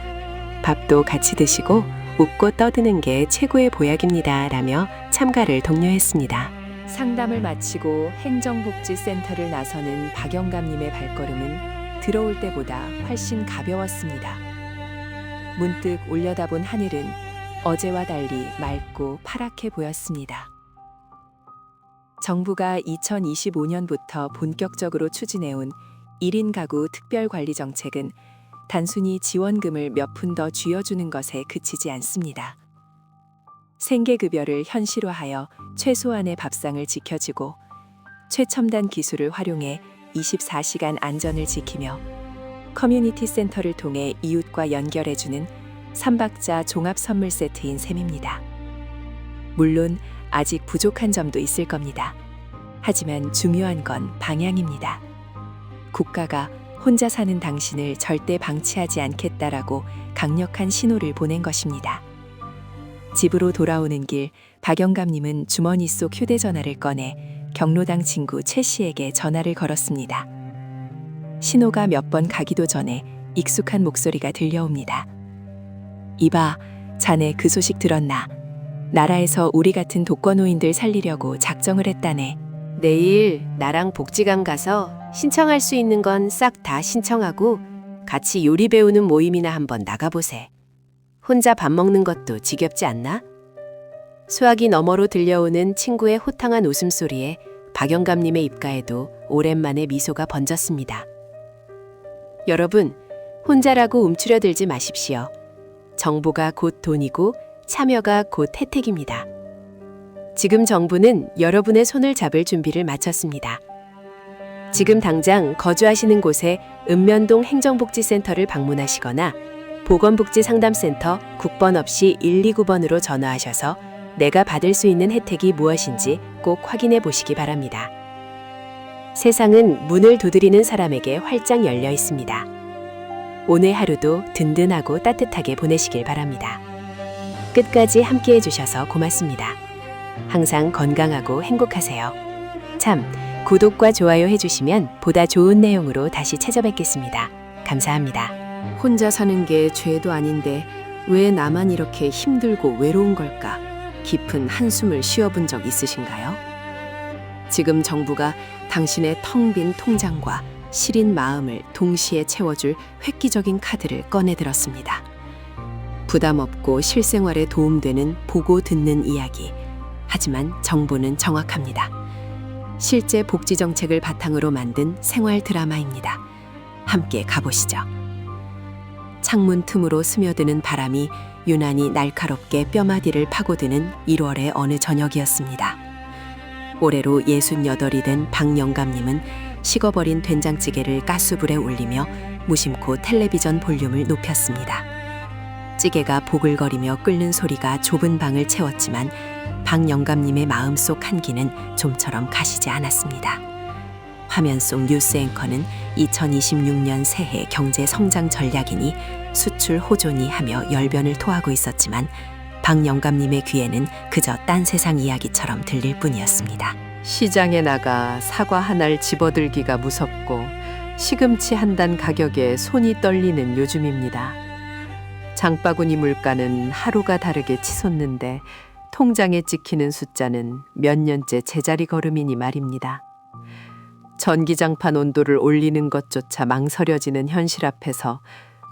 밥도 같이 드시고 웃고 떠드는 게 최고의 보약입니다. 라며 참가를 독려했습니다. 상담을 마치고 행정복지센터를 나서는 박영감님의 발걸음은 들어올 때보다 훨씬 가벼웠습니다. 문득 올려다본 하늘은 어제와 달리 맑고 파랗게 보였습니다. 정부가 2025년부터 본격적으로 추진해온 1인 가구 특별관리 정책은 단순히 지원금을 몇 푼 더 쥐어주는 것에 그치지 않습니다. 생계급여를 현실화하여 최소한의 밥상을 지켜주고 최첨단 기술을 활용해 24시간 안전을 지키며 커뮤니티 센터를 통해 이웃과 연결해주는 3박자 종합 선물 세트인 셈입니다. 물론 아직 부족한 점도 있을 겁니다. 하지만 중요한 건 방향입니다. 국가가 혼자 사는 당신을 절대 방치하지 않겠다라고 강력한 신호를 보낸 것입니다. 집으로 돌아오는 길, 박영감님은 주머니 속 휴대전화를 꺼내 경로당 친구 최 씨에게 전화를 걸었습니다. 신호가 몇 번 가기도 전에 익숙한 목소리가 들려옵니다. 이봐, 자네 그 소식 들었나? 나라에서 우리 같은 독거노인들 살리려고 작정을 했다네. 내일 나랑 복지관 가서 신청할 수 있는 건 싹 다 신청하고 같이 요리 배우는 모임이나 한번 나가보세. 혼자 밥 먹는 것도 지겹지 않나? 수화기 너머로 들려오는 친구의 호탕한 웃음소리에 박영감님의 입가에도 오랜만에 미소가 번졌습니다. 여러분, 혼자라고 움츠려들지 마십시오. 정보가 곧 돈이고 참여가 곧 혜택입니다. 지금 정부는 여러분의 손을 잡을 준비를 마쳤습니다. 지금 당장 거주하시는 곳에 읍면동 행정복지센터를 방문하시거나 보건복지상담센터 국번 없이 129번으로 전화하셔서 내가 받을 수 있는 혜택이 무엇인지 꼭 확인해 보시기 바랍니다. 세상은 문을 두드리는 사람에게 활짝 열려 있습니다. 오늘 하루도 든든하고 따뜻하게 보내시길 바랍니다. 끝까지 함께 해주셔서 고맙습니다. 항상 건강하고 행복하세요. 참, 구독과 좋아요 해주시면 보다 좋은 내용으로 다시 찾아뵙겠습니다. 감사합니다. 혼자 사는 게 죄도 아닌데 왜 나만 이렇게 힘들고 외로운 걸까? 깊은 한숨을 쉬어본 적 있으신가요? 지금 정부가 당신의 텅 빈 통장과 시린 마음을 동시에 채워줄 획기적인 카드를 꺼내들었습니다. 부담 없고 실생활에 도움되는 보고 듣는 이야기. 하지만 정보는 정확합니다. 실제 복지 정책을 바탕으로 만든 생활 드라마입니다. 함께 가보시죠. 창문 틈으로 스며드는 바람이 유난히 날카롭게 뼈마디를 파고드는 1월의 어느 저녁이었습니다. 올해로 68이 된 박영감님은 식어버린 된장찌개를 가스불에 올리며 무심코 텔레비전 볼륨을 높였습니다. 찌개가 보글거리며 끓는 소리가 좁은 방을 채웠지만 박영감님의 마음속 한기는 좀처럼 가시지 않았습니다. 화면 속 뉴스 앵커는 2026년 새해 경제 성장 전략이니 수출 호조니 하며 열변을 토하고 있었지만 박영감님의 귀에는 그저 딴 세상 이야기처럼 들릴 뿐이었습니다. 시장에 나가 사과 한 알 집어들기가 무섭고 시금치 한 단 가격에 손이 떨리는 요즘입니다. 장바구니 물가는 하루가 다르게 치솟는데 통장에 찍히는 숫자는 몇 년째 제자리 걸음이니 말입니다. 전기장판 온도를 올리는 것조차 망설여지는 현실 앞에서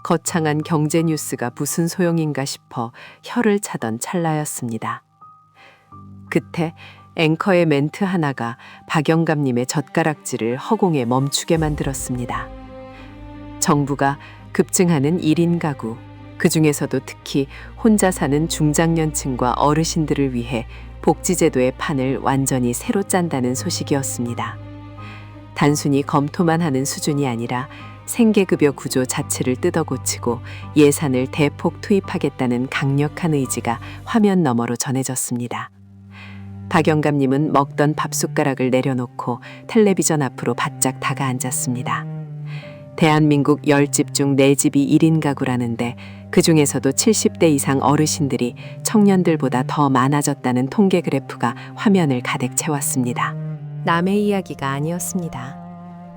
거창한 경제 뉴스가 무슨 소용인가 싶어 혀를 차던 찰나였습니다. 그때 앵커의 멘트 하나가 박영감님의 젓가락질을 허공에 멈추게 만들었습니다. 정부가 급증하는 1인 가구, 그 중에서도 특히 혼자 사는 중장년층과 어르신들을 위해 복지제도의 판을 완전히 새로 짠다는 소식이었습니다. 단순히 검토만 하는 수준이 아니라 생계급여 구조 자체를 뜯어고치고 예산을 대폭 투입하겠다는 강력한 의지가 화면 너머로 전해졌습니다. 박영감님은 먹던 밥숟가락을 내려놓고 텔레비전 앞으로 바짝 다가앉았습니다. 대한민국 10집 중 4집이 1인 가구라는데 그 중에서도 70대 이상 어르신들이 청년들보다 더 많아졌다는 통계 그래프가 화면을 가득 채웠습니다. 남의 이야기가 아니었습니다.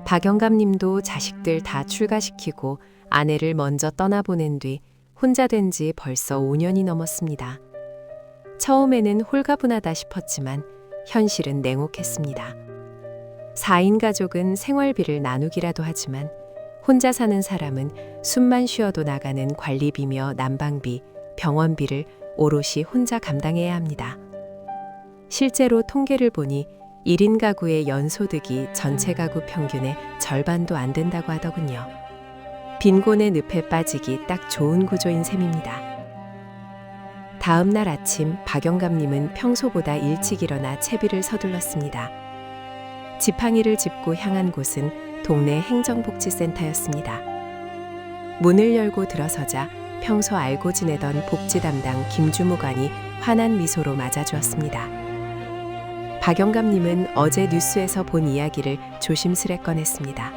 박영감님도 자식들 다 출가시키고 아내를 먼저 떠나보낸 뒤 혼자 된 지 벌써 5년이 넘었습니다. 처음에는 홀가분하다 싶었지만 현실은 냉혹했습니다. 4인 가족은 생활비를 나누기라도 하지만 혼자 사는 사람은 숨만 쉬어도 나가는 관리비며 난방비, 병원비를 오롯이 혼자 감당해야 합니다. 실제로 통계를 보니 1인 가구의 연소득이 전체 가구 평균의 절반도 안 된다고 하더군요. 빈곤의 늪에 빠지기 딱 좋은 구조인 셈입니다. 다음 날 아침 박영감님은 평소보다 일찍 일어나 채비를 서둘렀습니다. 지팡이를 짚고 향한 곳은 동네 행정복지센터였습니다. 문을 열고 들어서자 평소 알고 지내던 복지 담당 김주무관이 환한 미소로 맞아주었습니다. 박영감님은 어제 뉴스에서 본 이야기를 조심스레 꺼냈습니다.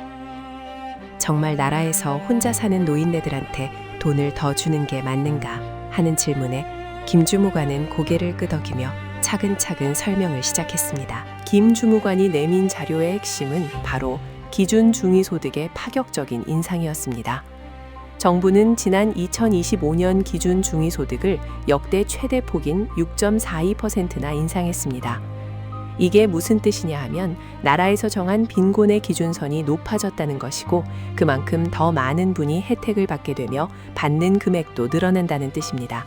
정말 나라에서 혼자 사는 노인네들한테 돈을 더 주는 게 맞는가 하는 질문에 김주무관은 고개를 끄덕이며 차근차근 설명을 시작했습니다. 김 주무관이 내민 자료의 핵심은 바로 기준 중위소득의 파격적인 인상이었습니다. 정부는 지난 2025년 기준 중위소득을 역대 최대 폭인 6.42%나 인상했습니다. 이게 무슨 뜻이냐 하면 나라에서 정한 빈곤의 기준선이 높아졌다는 것이고 그만큼 더 많은 분이 혜택을 받게 되며 받는 금액도 늘어난다는 뜻입니다.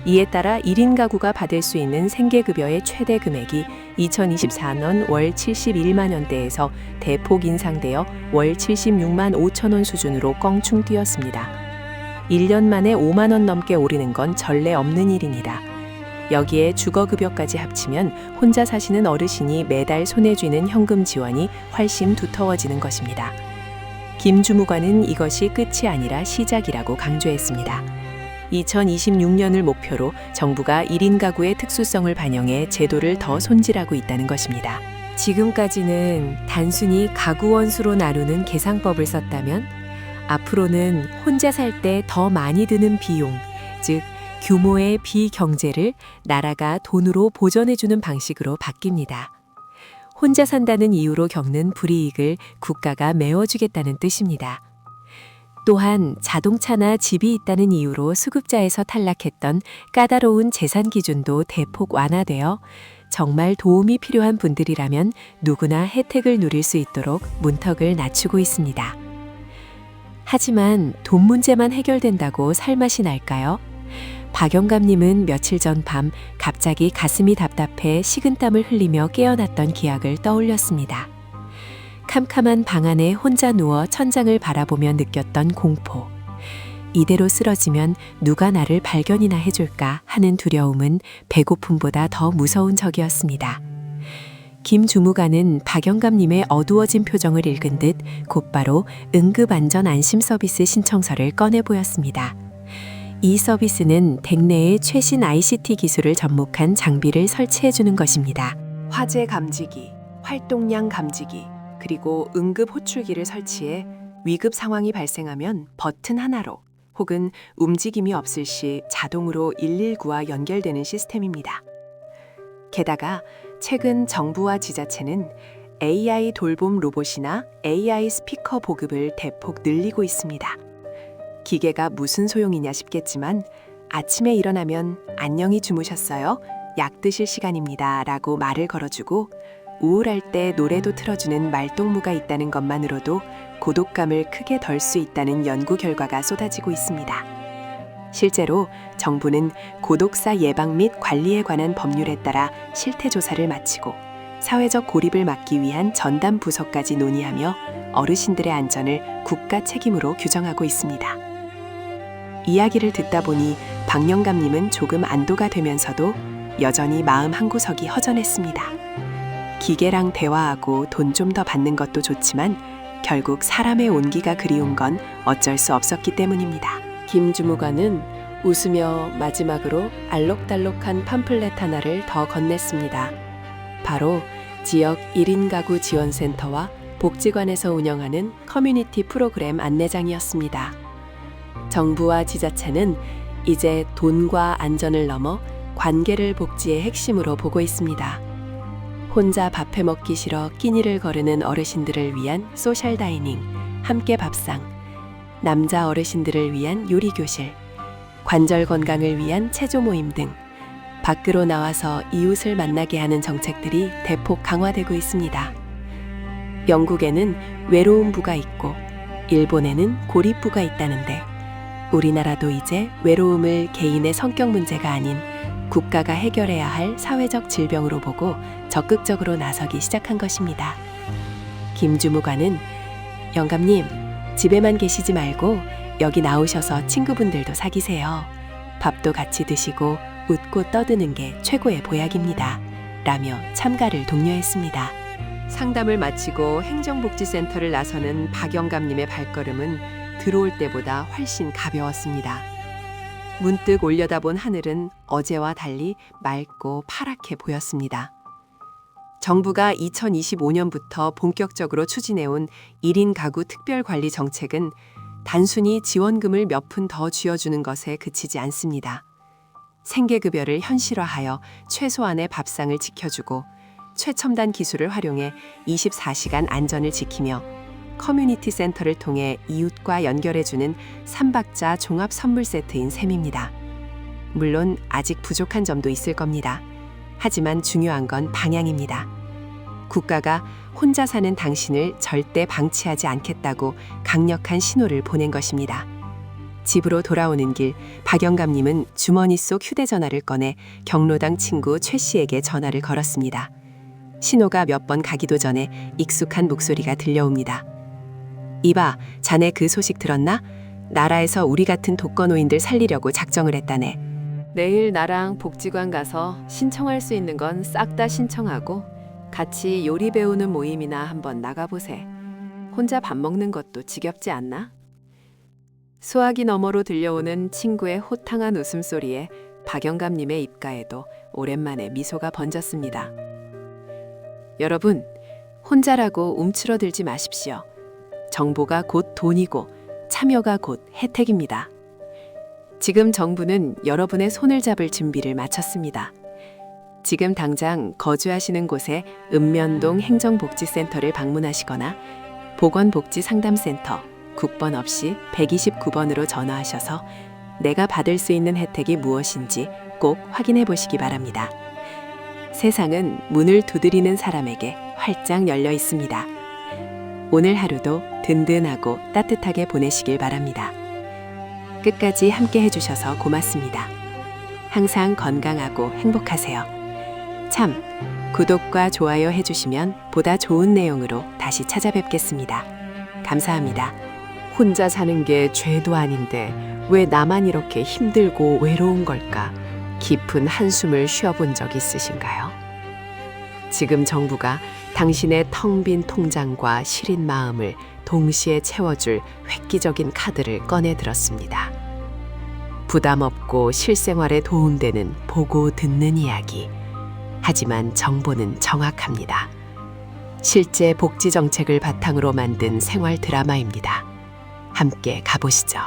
이에 따라 1인 가구가 받을 수 있는 생계급여의 최대 금액이 2024년 월 71만 원대에서 대폭 인상되어 월 76만 5천 원 수준으로 껑충 뛰었습니다. 1년 만에 5만 원 넘게 오르는 건 전례 없는 일입니다. 여기에 주거급여까지 합치면 혼자 사시는 어르신이 매달 손에 쥐는 현금 지원이 훨씬 두터워지는 것입니다. 김 주무관은 이것이 끝이 아니라 시작이라고 강조했습니다. 2026년을 목표로 정부가 1인 가구의 특수성을 반영해 제도를 더 손질하고 있다는 것입니다. 지금까지는 단순히 가구 원수로 나누는 계산법을 썼다면 앞으로는 혼자 살 때 더 많이 드는 비용, 즉 규모의 비경제를 나라가 돈으로 보전해주는 방식으로 바뀝니다. 혼자 산다는 이유로 겪는 불이익을 국가가 메워주겠다는 뜻입니다. 또한 자동차나 집이 있다는 이유로 수급자에서 탈락했던 까다로운 재산 기준도 대폭 완화되어 정말 도움이 필요한 분들이라면 누구나 혜택을 누릴 수 있도록 문턱을 낮추고 있습니다. 하지만 돈 문제만 해결된다고 살맛이 날까요? 박영감님은 며칠 전 밤 갑자기 가슴이 답답해 식은땀을 흘리며 깨어났던 기억을 떠올렸습니다. 캄캄한 방 안에 혼자 누워 천장을 바라보며 느꼈던 공포. 이대로 쓰러지면 누가 나를 발견이나 해줄까 하는 두려움은 배고픔보다 더 무서운 적이었습니다. 김 주무관은 박영감님의 어두워진 표정을 읽은 듯 곧바로 응급안전안심서비스 신청서를 꺼내 보였습니다. 이 서비스는 댁 내에 최신 ICT 기술을 접목한 장비를 설치해주는 것입니다. 화재 감지기, 활동량 감지기, 그리고 응급 호출기를 설치해 위급 상황이 발생하면 버튼 하나로 혹은 움직임이 없을 시 자동으로 119와 연결되는 시스템입니다. 게다가 최근 정부와 지자체는 AI 돌봄 로봇이나 AI 스피커 보급을 대폭 늘리고 있습니다. 기계가 무슨 소용이냐 싶겠지만 아침에 일어나면 안녕히 주무셨어요? 약 드실 시간입니다 라고 말을 걸어주고 우울할 때 노래도 틀어주는 말동무가 있다는 것만으로도 고독감을 크게 덜 수 있다는 연구 결과가 쏟아지고 있습니다. 실제로 정부는 고독사 예방 및 관리에 관한 법률에 따라 실태 조사를 마치고 사회적 고립을 막기 위한 전담 부서까지 논의하며 어르신들의 안전을 국가 책임으로 규정하고 있습니다. 이야기를 듣다 보니 박영감님은 조금 안도가 되면서도 여전히 마음 한구석이 허전했습니다. 기계랑 대화하고 돈 좀 더 받는 것도 좋지만 결국 사람의 온기가 그리운 건 어쩔 수 없었기 때문입니다. 김 주무관은 웃으며 마지막으로 알록달록한 팜플렛 하나를 더 건넸습니다. 바로 지역 1인 가구 지원센터와 복지관에서 운영하는 커뮤니티 프로그램 안내장이었습니다. 정부와 지자체는 이제 돈과 안전을 넘어 관계를 복지의 핵심으로 보고 있습니다. 혼자 밥해 먹기 싫어 끼니를 거르는 어르신들을 위한 소셜 다이닝, 함께 밥상, 남자 어르신들을 위한 요리 교실, 관절 건강을 위한 체조 모임 등 밖으로 나와서 이웃을 만나게 하는 정책들이 대폭 강화되고 있습니다. 영국에는 외로움부가 있고 일본에는 고립부가 있다는데 우리나라도 이제 외로움을 개인의 성격 문제가 아닌 국가가 해결해야 할 사회적 질병으로 보고 적극적으로 나서기 시작한 것입니다. 김 주무관은 영감님, 집에만 계시지 말고 여기 나오셔서 친구분들도 사귀세요. 밥도 같이 드시고 웃고 떠드는 게 최고의 보약입니다. 라며 참가를 독려했습니다. 상담을 마치고 행정복지센터를 나서는 박영감님의 발걸음은 들어올 때보다 훨씬 가벼웠습니다. 문득 올려다본 하늘은 어제와 달리 맑고 파랗게 보였습니다. 정부가 2025년부터 본격적으로 추진해온 1인 가구 특별관리 정책은 단순히 지원금을 몇 푼 더 쥐어주는 것에 그치지 않습니다. 생계급여를 현실화하여 최소한의 밥상을 지켜주고 최첨단 기술을 활용해 24시간 안전을 지키며 커뮤니티 센터를 통해 이웃과 연결해주는 3박자 종합 선물 세트인 셈입니다. 물론 아직 부족한 점도 있을 겁니다. 하지만 중요한 건 방향입니다. 국가가 혼자 사는 당신을 절대 방치하지 않겠다고 강력한 신호를 보낸 것입니다. 집으로 돌아오는 길, 박영감님은 주머니 속 휴대전화를 꺼내 경로당 친구 최 씨에게 전화를 걸었습니다. 신호가 몇 번 가기도 전에 익숙한 목소리가 들려옵니다. 이봐, 자네 그 소식 들었나? 나라에서 우리 같은 독거노인들 살리려고 작정을 했다네. 내일 나랑 복지관 가서 신청할 수 있는 건 싹 다 신청하고 같이 요리 배우는 모임이나 한번 나가보세. 혼자 밥 먹는 것도 지겹지 않나? 수화기 너머로 들려오는 친구의 호탕한 웃음소리에 박영감님의 입가에도 오랜만에 미소가 번졌습니다. 여러분, 혼자라고 움츠러들지 마십시오. 정보가 곧 돈이고 참여가 곧 혜택입니다. 지금 정부는 여러분의 손을 잡을 준비를 마쳤습니다. 지금 당장 거주하시는 곳에 읍면동 행정복지센터를 방문하시거나 보건복지상담센터 국번 없이 129번으로 전화하셔서 내가 받을 수 있는 혜택이 무엇인지 꼭 확인해 보시기 바랍니다. 세상은 문을 두드리는 사람에게 활짝 열려 있습니다. 오늘 하루도 든든하고 따뜻하게 보내시길 바랍니다. 끝까지 함께 해주셔서 고맙습니다. 항상 건강하고 행복하세요. 참, 구독과 좋아요 해주시면 보다 좋은 내용으로 다시 찾아뵙겠습니다. 감사합니다. 혼자 사는 게 죄도 아닌데 왜 나만 이렇게 힘들고 외로운 걸까? 깊은 한숨을 쉬어본 적 있으신가요? 지금 정부가 당신의 텅 빈 통장과 시린 마음을 동시에 채워줄 획기적인 카드를 꺼내들었습니다. 부담 없고 실생활에 도움되는 보고 듣는 이야기. 하지만 정보는 정확합니다. 실제 복지 정책을 바탕으로 만든 생활 드라마입니다. 함께 가보시죠.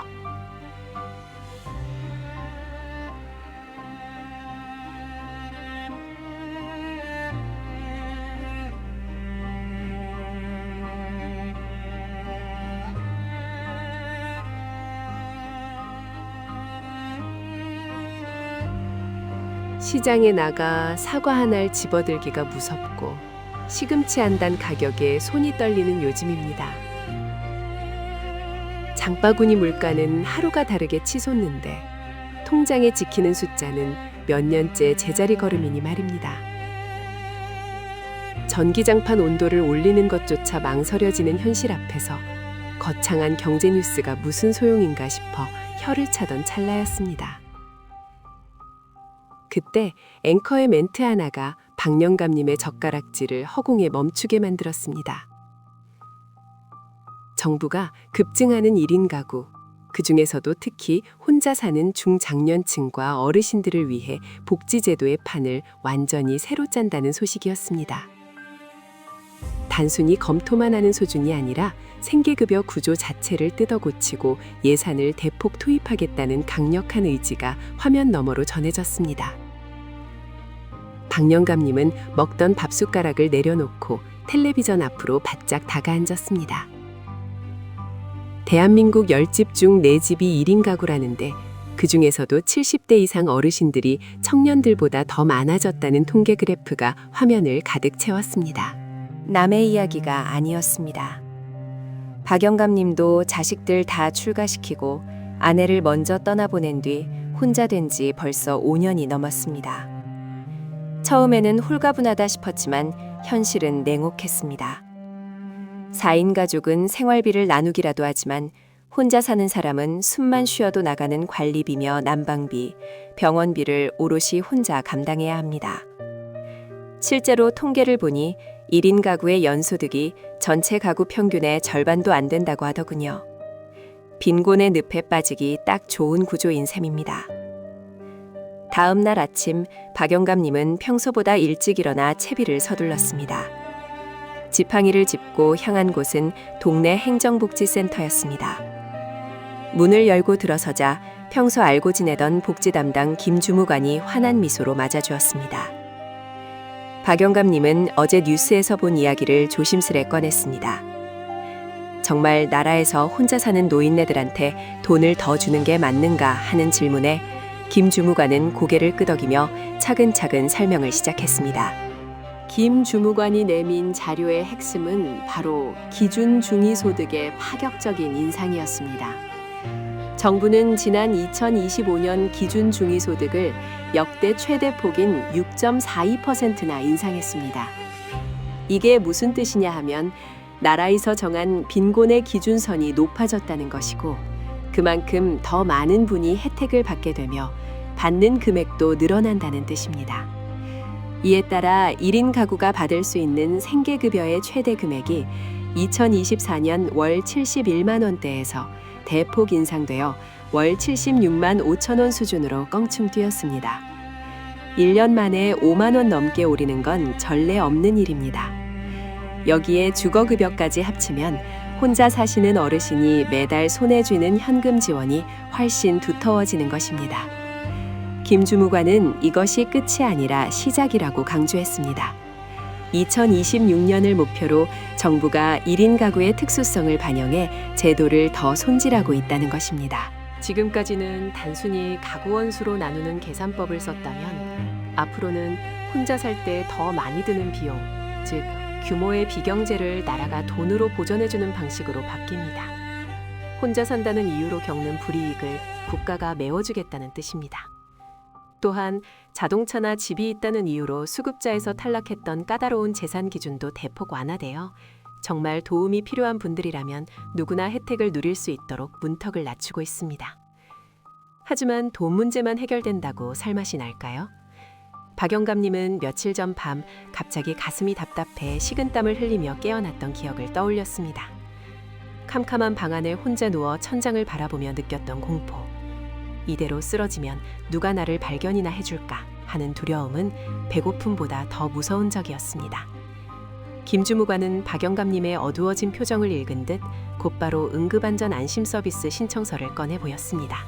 시장에 나가 사과 한 알 집어들기가 무섭고 시금치 한 단 가격에 손이 떨리는 요즘입니다. 장바구니 물가는 하루가 다르게 치솟는데 통장에 찍히는 숫자는 몇 년째 제자리 걸음이니 말입니다. 전기장판 온도를 올리는 것조차 망설여지는 현실 앞에서 거창한 경제 뉴스가 무슨 소용인가 싶어 혀를 차던 찰나였습니다. 그때 앵커의 멘트 하나가 박영감님의 젓가락질을 허공에 멈추게 만들었습니다. 정부가 급증하는 1인 가구, 그중에서도 특히 혼자 사는 중장년층과 어르신들을 위해 복지제도의 판을 완전히 새로 짠다는 소식이었습니다. 단순히 검토만 하는 수준이 아니라 생계급여 구조 자체를 뜯어고치고 예산을 대폭 투입하겠다는 강력한 의지가 화면 너머로 전해졌습니다. 박 영감님은 먹던 밥숟가락을 내려놓고 텔레비전 앞으로 바짝 다가앉았습니다. 대한민국 10집 중 4집이 1인 가구라는데 그 중에서도 70대 이상 어르신들이 청년들보다 더 많아졌다는 통계 그래프가 화면을 가득 채웠습니다. 남의 이야기가 아니었습니다. 박영감님도 자식들 다 출가시키고 아내를 먼저 떠나보낸 뒤 혼자 된 지 벌써 5년이 넘었습니다. 처음에는 홀가분하다 싶었지만 현실은 냉혹했습니다. 4인 가족은 생활비를 나누기라도 하지만 혼자 사는 사람은 숨만 쉬어도 나가는 관리비며 난방비, 병원비를 오롯이 혼자 감당해야 합니다. 실제로 통계를 보니 1인 가구의 연소득이 전체 가구 평균의 절반도 안 된다고 하더군요. 빈곤의 늪에 빠지기 딱 좋은 구조인 셈입니다. 다음 날 아침 박영감님은 평소보다 일찍 일어나 채비를 서둘렀습니다. 지팡이를 짚고 향한 곳은 동네 행정복지센터였습니다. 문을 열고 들어서자 평소 알고 지내던 복지 담당 김 주무관이 환한 미소로 맞아주었습니다. 박영감님은 어제 뉴스에서 본 이야기를 조심스레 꺼냈습니다. 정말 나라에서 혼자 사는 노인네들한테 돈을 더 주는 게 맞는가 하는 질문에 김 주무관은 고개를 끄덕이며 차근차근 설명을 시작했습니다. 김 주무관이 내민 자료의 핵심은 바로 기준 중위소득의 파격적인 인상이었습니다. 정부는 지난 2025년 기준 중위소득을 역대 최대 폭인 6.42%나 인상했습니다. 이게 무슨 뜻이냐 하면 나라에서 정한 빈곤의 기준선이 높아졌다는 것이고 그만큼 더 많은 분이 혜택을 받게 되며 받는 금액도 늘어난다는 뜻입니다. 이에 따라 1인 가구가 받을 수 있는 생계급여의 최대 금액이 2024년 월 71만 원대에서 대폭 인상되어 월 76만 5천 원 수준으로 껑충 뛰었습니다. 1년 만에 5만 원 넘게 오르는 건 전례 없는 일입니다. 여기에 주거급여까지 합치면 혼자 사시는 어르신이 매달 손에 쥐는 현금 지원이 훨씬 두터워지는 것입니다. 김 주무관은 이것이 끝이 아니라 시작이라고 강조했습니다. 2026년을 목표로 정부가 1인 가구의 특수성을 반영해 제도를 더 손질하고 있다는 것입니다. 지금까지는 단순히 가구 원수로 나누는 계산법을 썼다면 앞으로는 혼자 살 때 더 많이 드는 비용, 즉 규모의 비경제를 나라가 돈으로 보전해주는 방식으로 바뀝니다. 혼자 산다는 이유로 겪는 불이익을 국가가 메워주겠다는 뜻입니다. 또한 자동차나 집이 있다는 이유로 수급자에서 탈락했던 까다로운 재산 기준도 대폭 완화되어 정말 도움이 필요한 분들이라면 누구나 혜택을 누릴 수 있도록 문턱을 낮추고 있습니다. 하지만 돈 문제만 해결된다고 살맛이 날까요? 박영감님은 며칠 전 밤 갑자기 가슴이 답답해 식은땀을 흘리며 깨어났던 기억을 떠올렸습니다. 캄캄한 방 안에 혼자 누워 천장을 바라보며 느꼈던 공포. 이대로 쓰러지면 누가 나를 발견이나 해줄까 하는 두려움은 배고픔보다 더 무서운 적이었습니다. 김 주무관은 박영감님의 어두워진 표정을 읽은 듯 곧바로 응급안전 안심 서비스 신청서를 꺼내 보였습니다.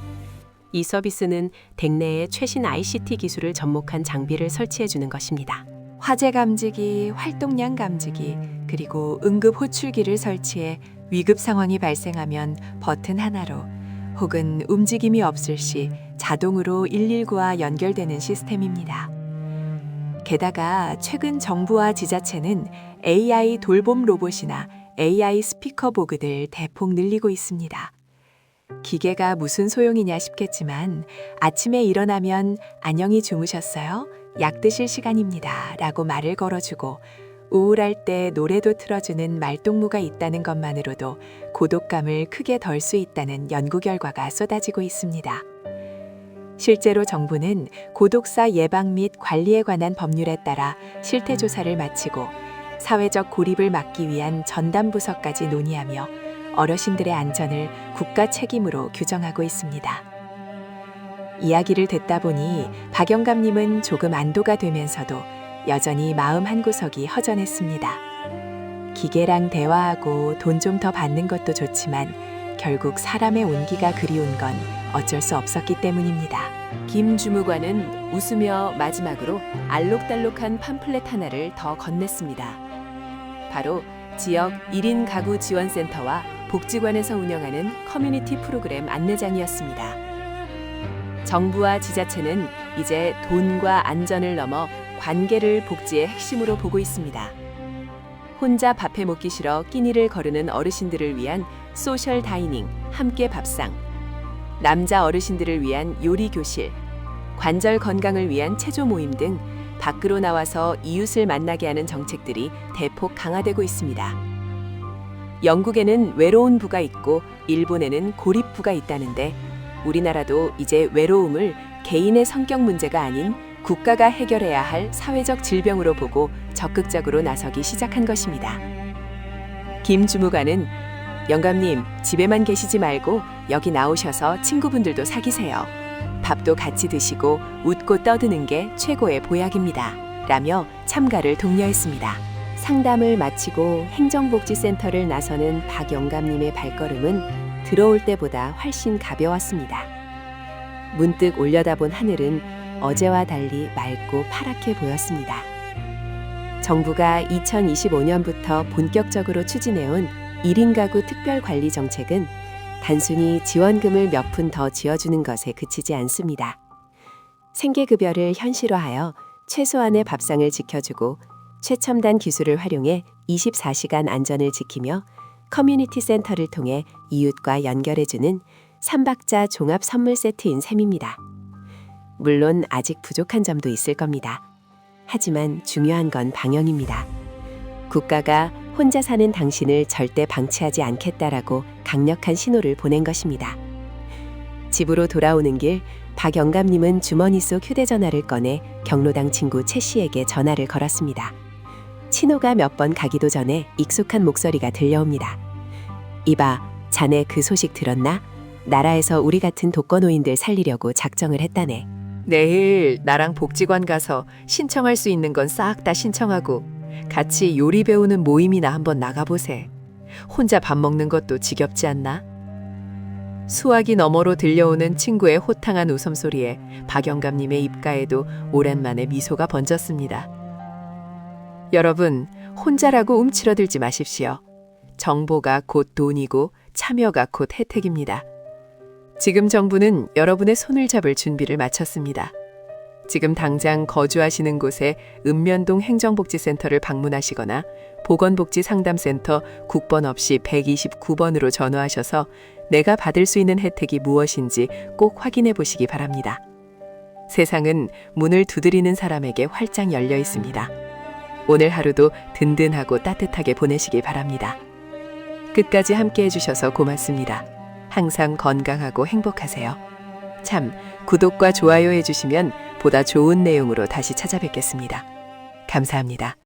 이 서비스는 댁 내에 최신 ICT 기술을 접목한 장비를 설치해 주는 것입니다. 화재 감지기, 활동량 감지기, 그리고 응급 호출기를 설치해 위급 상황이 발생하면 버튼 하나로 혹은 움직임이 없을 시 자동으로 119와 연결되는 시스템입니다. 게다가 최근 정부와 지자체는 AI 돌봄 로봇이나 AI 스피커 보급을 대폭 늘리고 있습니다. 기계가 무슨 소용이냐 싶겠지만 아침에 일어나면 안녕히 주무셨어요? 약 드실 시간입니다. 라고 말을 걸어주고 우울할 때 노래도 틀어주는 말동무가 있다는 것만으로도 고독감을 크게 덜 수 있다는 연구 결과가 쏟아지고 있습니다. 실제로 정부는 고독사 예방 및 관리에 관한 법률에 따라 실태조사를 마치고 사회적 고립을 막기 위한 전담부서까지 논의하며 어르신들의 안전을 국가 책임으로 규정하고 있습니다. 이야기를 듣다 보니 박영감님은 조금 안도가 되면서도 여전히 마음 한구석이 허전했습니다. 기계랑 대화하고 돈 좀 더 받는 것도 좋지만 결국 사람의 온기가 그리운 건 어쩔 수 없었기 때문입니다. 김 주무관은 웃으며 마지막으로 알록달록한 팜플렛 하나를 더 건넸습니다. 바로 지역 1인 가구 지원센터와 복지관에서 운영하는 커뮤니티 프로그램 안내장이었습니다. 정부와 지자체는 이제 돈과 안전을 넘어 관계를 복지의 핵심으로 보고 있습니다. 혼자 밥해 먹기 싫어 끼니를 거르는 어르신들을 위한 소셜 다이닝, 함께 밥상, 남자 어르신들을 위한 요리 교실, 관절 건강을 위한 체조 모임 등 밖으로 나와서 이웃을 만나게 하는 정책들이 대폭 강화되고 있습니다. 영국에는 외로운 부가 있고 일본에는 고립 부가 있다는데 우리나라도 이제 외로움을 개인의 성격 문제가 아닌 국가가 해결해야 할 사회적 질병으로 보고 적극적으로 나서기 시작한 것입니다. 김 주무관은 영감님, 집에만 계시지 말고 여기 나오셔서 친구분들도 사귀세요. 밥도 같이 드시고 웃고 떠드는 게 최고의 보약입니다. 라며 참가를 독려했습니다. 상담을 마치고 행정복지센터를 나서는 박 영감님의 발걸음은 들어올 때보다 훨씬 가벼웠습니다. 문득 올려다본 하늘은 어제와 달리 맑고 파랗게 보였습니다. 정부가 2025년부터 본격적으로 추진해온 1인 가구 특별관리 정책은 단순히 지원금을 몇 푼 더 지어주는 것에 그치지 않습니다. 생계급여를 현실화하여 최소한의 밥상을 지켜주고 최첨단 기술을 활용해 24시간 안전을 지키며 커뮤니티 센터를 통해 이웃과 연결해주는 3박자 종합 선물 세트인 셈입니다. 물론 아직 부족한 점도 있을 겁니다. 하지만 중요한 건 방향입니다. 국가가 혼자 사는 당신을 절대 방치하지 않겠다라고 강력한 신호를 보낸 것입니다. 집으로 돌아오는 길, 박 영감님은 주머니 속 휴대전화를 꺼내 경로당 친구 최 씨에게 전화를 걸었습니다. 신호가 몇 번 가기도 전에 익숙한 목소리가 들려옵니다. 이봐, 자네 그 소식 들었나? 나라에서 우리 같은 독거노인들 살리려고 작정을 했다네. 내일 나랑 복지관 가서 신청할 수 있는 건 싹 다 신청하고 같이 요리 배우는 모임이나 한번 나가보세. 혼자 밥 먹는 것도 지겹지 않나? 수화기 너머로 들려오는 친구의 호탕한 웃음소리에 박영감님의 입가에도 오랜만에 미소가 번졌습니다. 여러분, 혼자라고 움츠러들지 마십시오. 정보가 곧 돈이고 참여가 곧 혜택입니다. 지금 정부는 여러분의 손을 잡을 준비를 마쳤습니다. 지금 당장 거주하시는 곳에 읍면동 행정복지센터를 방문하시거나 보건복지상담센터 국번 없이 129번으로 전화하셔서 내가 받을 수 있는 혜택이 무엇인지 꼭 확인해 보시기 바랍니다. 세상은 문을 두드리는 사람에게 활짝 열려 있습니다. 오늘 하루도 든든하고 따뜻하게 보내시기 바랍니다. 끝까지 함께 해주셔서 고맙습니다. 항상 건강하고 행복하세요. 참, 구독과 좋아요 해주시면 보다 좋은 내용으로 다시 찾아뵙겠습니다. 감사합니다.